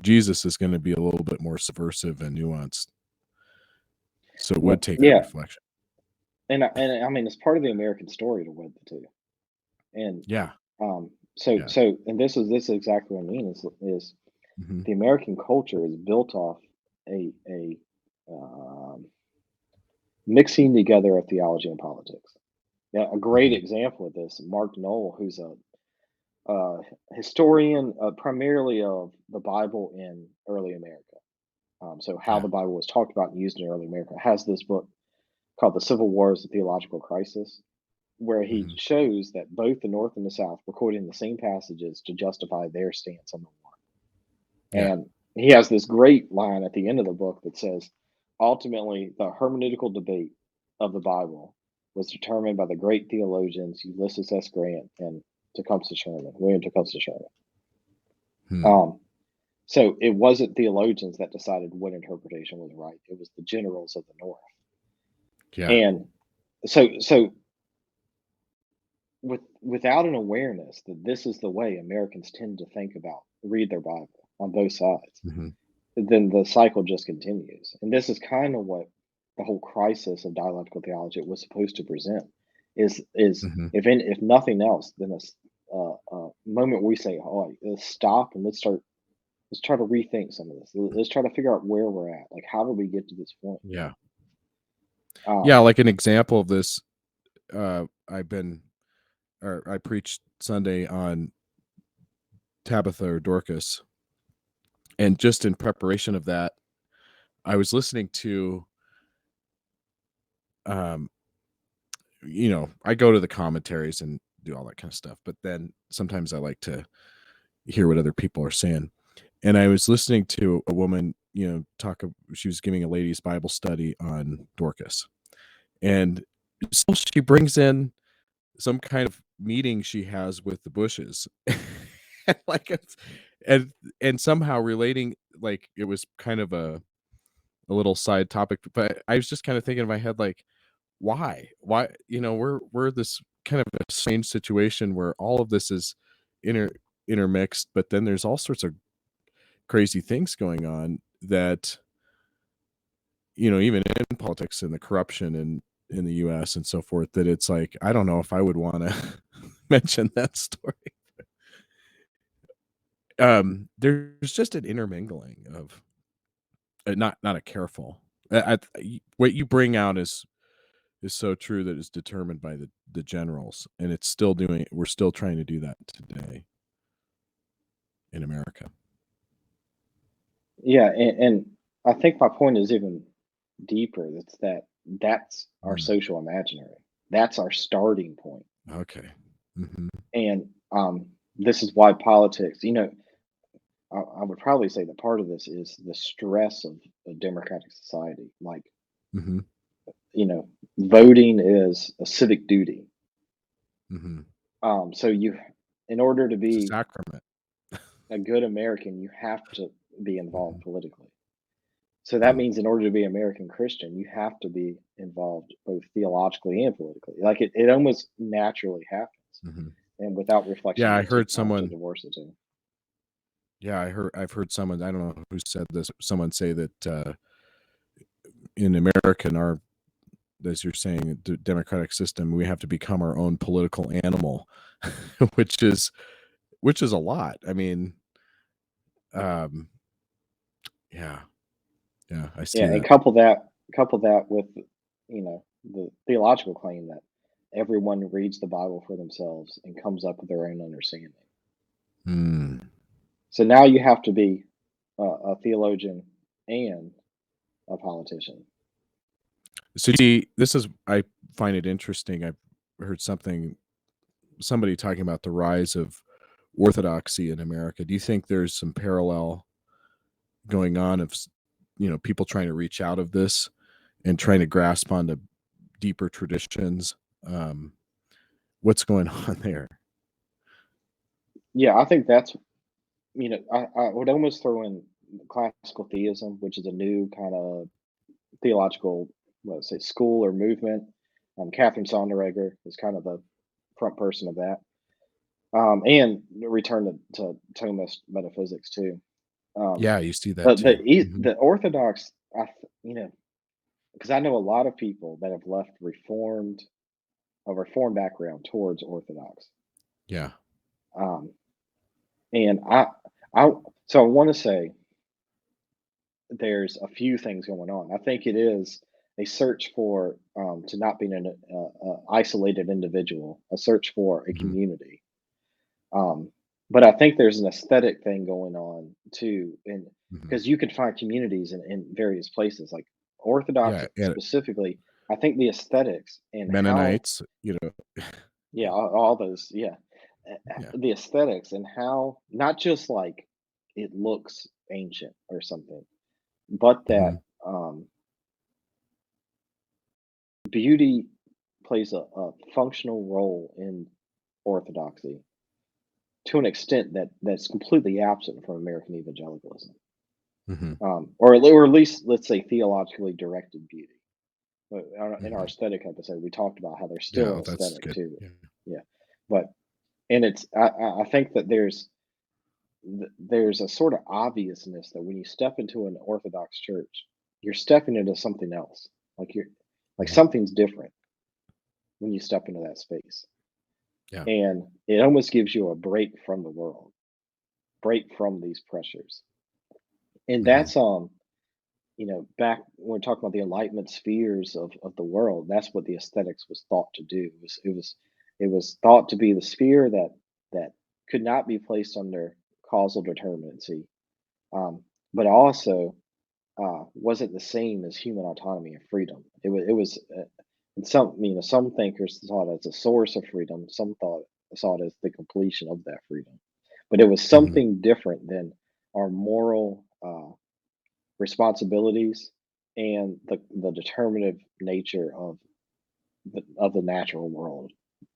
S1: Jesus is gonna be a little bit more subversive and nuanced, so it would
S2: Well,
S1: take that
S2: yeah,
S1: reflection.
S2: and I mean it's part of the American story to wed the two. And
S1: Yeah, yeah.
S2: and this is exactly what I mean is
S1: Mhm.
S2: the American culture is built off a um, mixing together of theology and politics. Yeah, a great
S1: Mhm.
S2: example of this, Mark Knoll, who's a historian primarily of the Bible in early America. So how
S1: Yeah.
S2: the Bible was talked about and used in early America, has this book called "The Civil Wars: The Theological Crisis," where he
S1: Mhm.
S2: shows that both the North and the South were quoting the same passages to justify their stance on the war.
S1: Yeah.
S2: And he has this great line at the end of the book that says, ultimately, the hermeneutical debate of the Bible was determined by the great theologians Ulysses S. Grant and William Tecumseh Sherman.
S1: Hmm.
S2: Um, so it wasn't theologians that decided what interpretation was right. It was the generals of the North.
S1: Yeah.
S2: And so without an awareness that this is the way Americans tend to read their Bible on both sides,
S1: Mhm.
S2: then the cycle just continues. And this is kind of what the whole crisis of dialectical theology was supposed to present is
S1: Mhm.
S2: if nothing else, then a moment where we say, "Oh, let's stop and let's try to rethink some of this. Let's try to figure out where we're at. Like, how did we get to this point?"
S1: Yeah. Yeah,
S2: Um,
S1: like an example of this, I've been or I preached Sunday on Tabitha or Dorcas, and just in preparation of that, I was listening to, um, I go to the commentaries and do all that kind of stuff, but then sometimes I like to hear what other people are saying. And I was listening to a woman, she was giving a ladies' Bible study on Dorcas, and so she brings in some kind of meeting she has with the Bushes. And, like, and and somehow relating, like, it was kind of a little side topic, but I was just kinda thinking in my head, like, why? Why, we're this kind of a strange situation where all of this is inter intermixed, but then there's all sorts of crazy things going on that, even in politics and the corruption in the US and so forth, that it's like, I don't know if I would wanna mention that story. There's just an intermingling of, not a careful what you bring out is so true that it's determined by the generals, and we're still trying to do that today in America.
S2: yeah, and I think my point is even deeper. It's that's our
S1: Mm,
S2: social imaginary. That's our starting point.
S1: okay. Mhm.
S2: And this is why politics, I would probably say that part of this is the stress of a democratic society. Like,
S1: Mhm.
S2: you know, voting is a civic duty.
S1: Mhm.
S2: So in order to
S1: It's a
S2: be
S1: sacrament.
S2: a good American, you have to be involved
S1: Mhm.
S2: politically. So that
S1: Mm.
S2: means in order to be American Christian, you have to be involved both theologically and politically. Like it almost naturally happens.
S1: Mhm.
S2: And without reflection,
S1: Yeah,
S2: it
S1: I
S2: would take
S1: heard
S2: time to
S1: someone
S2: divorce the two.
S1: I've heard someone, I don't know who said this, someone say that, in America, in our as you're saying, democratic system, we have to become our own political animal, which is a lot. I mean, um, yeah, yeah, I see
S2: Yeah, and
S1: that.
S2: couple that with, the theological claim that everyone reads the Bible for themselves and comes up with their own understanding.
S1: Mm,
S2: So now you have to be a theologian and a politician.
S1: So see, this is I find it interesting. I've heard somebody talking about the rise of Orthodoxy in America. Do you think there's some parallel going on of people trying to reach out of this and trying to grasp onto deeper traditions? Um, what's going on there?
S2: Yeah, I think that's I would almost throw in classical theism, which is a new kind of theological, let's say, school or movement. Catherine Sonderegger is kind of the front person of that, and return to Thomist metaphysics too. Um,
S1: Yeah, you see that too.
S2: the Orthodox, because I know a lot of people that have left a reformed background towards Orthodox,
S1: Yeah.
S2: um, and I so I want to say there's a few things going on. I think it is a search for to not being an isolated individual, a search for a
S1: Mhm.
S2: community. Um, but I think there's an aesthetic thing going on too, and
S1: Mhm.
S2: because you can find communities in various places, like Orthodox
S1: Yeah, and
S2: specifically. I think the aesthetics and how,
S1: Mennonites,
S2: yeah, all those, yeah,
S1: yeah.
S2: the aesthetics and how not just like it looks ancient or something, but that
S1: Mhm.
S2: um, beauty plays a functional role in Orthodoxy to an extent that's completely absent from American evangelicalism,
S1: Mhm.
S2: or at least let's say theologically directed beauty. In our
S1: Mhm.
S2: aesthetic episode, we talked about how there's still
S1: Yeah,
S2: an
S1: that's
S2: aesthetic
S1: good.
S2: to it.
S1: Yeah.
S2: Yeah, but and I think that there's a sort of obviousness that when you step into an Orthodox church, you're stepping into something else. Like you're like
S1: Mhm.
S2: something's different when you step into that space.
S1: Yeah.
S2: And it almost gives you a break from the world, break from these pressures. And
S1: Mhm.
S2: that's back when we're talking about the enlightenment spheres of the world, that's what the aesthetics was thought to do. It was thought to be the sphere that could not be placed under causal determinacy, but also wasn't the same as human autonomy and freedom. It was and some thinkers saw it as a source of freedom. Some thought saw it as the completion of that freedom. But it was
S1: Mhm.
S2: something different than our moral responsibilities and the determinative nature of the natural world.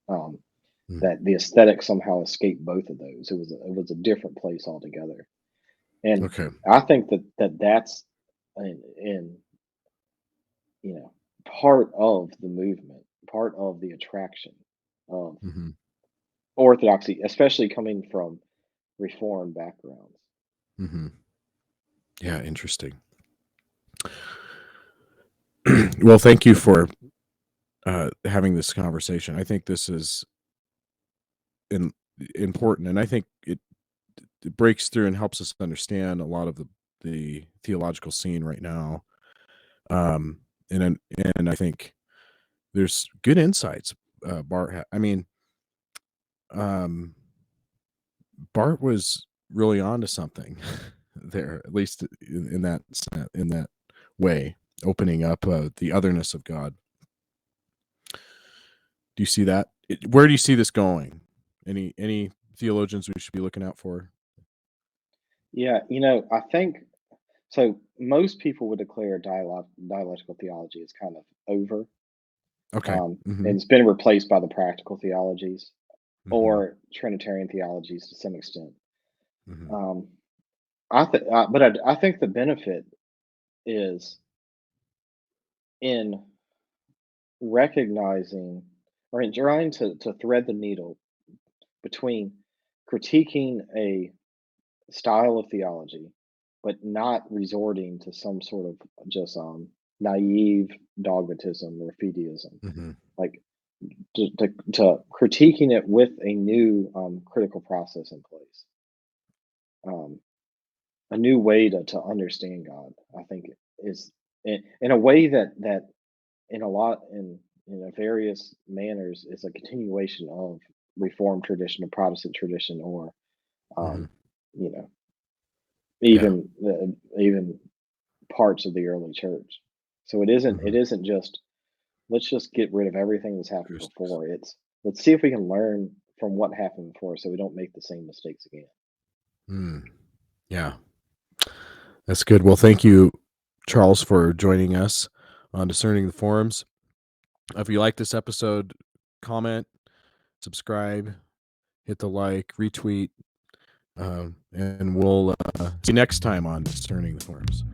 S2: Um,
S1: Mhm.
S2: that the aesthetic somehow escaped both of those. It was a different place altogether. And
S1: Okay.
S2: I think that's in you know, part of the movement, part of the attraction of
S1: Mhm.
S2: orthodoxy, especially coming from reformed backgrounds.
S1: Mhm. Yeah, interesting. Well, thank you for, having this conversation. I think this is in important, and I think it breaks through and helps us understand a lot of the theological scene right now. Um, and I think there's good insights. Bart, I mean, um, Bart was really onto something there, at least in that way, opening up the otherness of God. Do you see that? Where do you see this going? Any theologians we should be looking out for?
S2: Yeah, I think so. Most people would declare dialectical theology as kind of over,
S1: Okay.
S2: and
S1: Hmm.
S2: it's been replaced by the practical theologies
S1: Hmm.
S2: or Trinitarian theologies to some extent.
S1: Hmm.
S2: Um, I think the benefit is in recognizing or in trying to thread the needle between critiquing a style of theology, but not resorting to some sort of just naive dogmatism or fideism.
S1: Hmm.
S2: Like to critiquing it with a new critical process in place, um, a new way to understand God. I think is in a way that in a lot in a various manners is a continuation of Reformed tradition, or Protestant tradition, or
S1: Hmm.
S2: um, you know
S1: Yeah.
S2: even parts of the early church. So it
S1: Mhm.
S2: isn't just let's just get rid of everything that's happened
S1: There's
S2: before. It's let's see if we can learn from what happened before so we don't make the same mistakes again.
S1: mm, yeah, that's good. Well, thank you, Charles, for joining us on Discerning the Forums. If you like this episode, comment, subscribe, hit the like, retweet, and we'll see you next time on Discerning the Forums.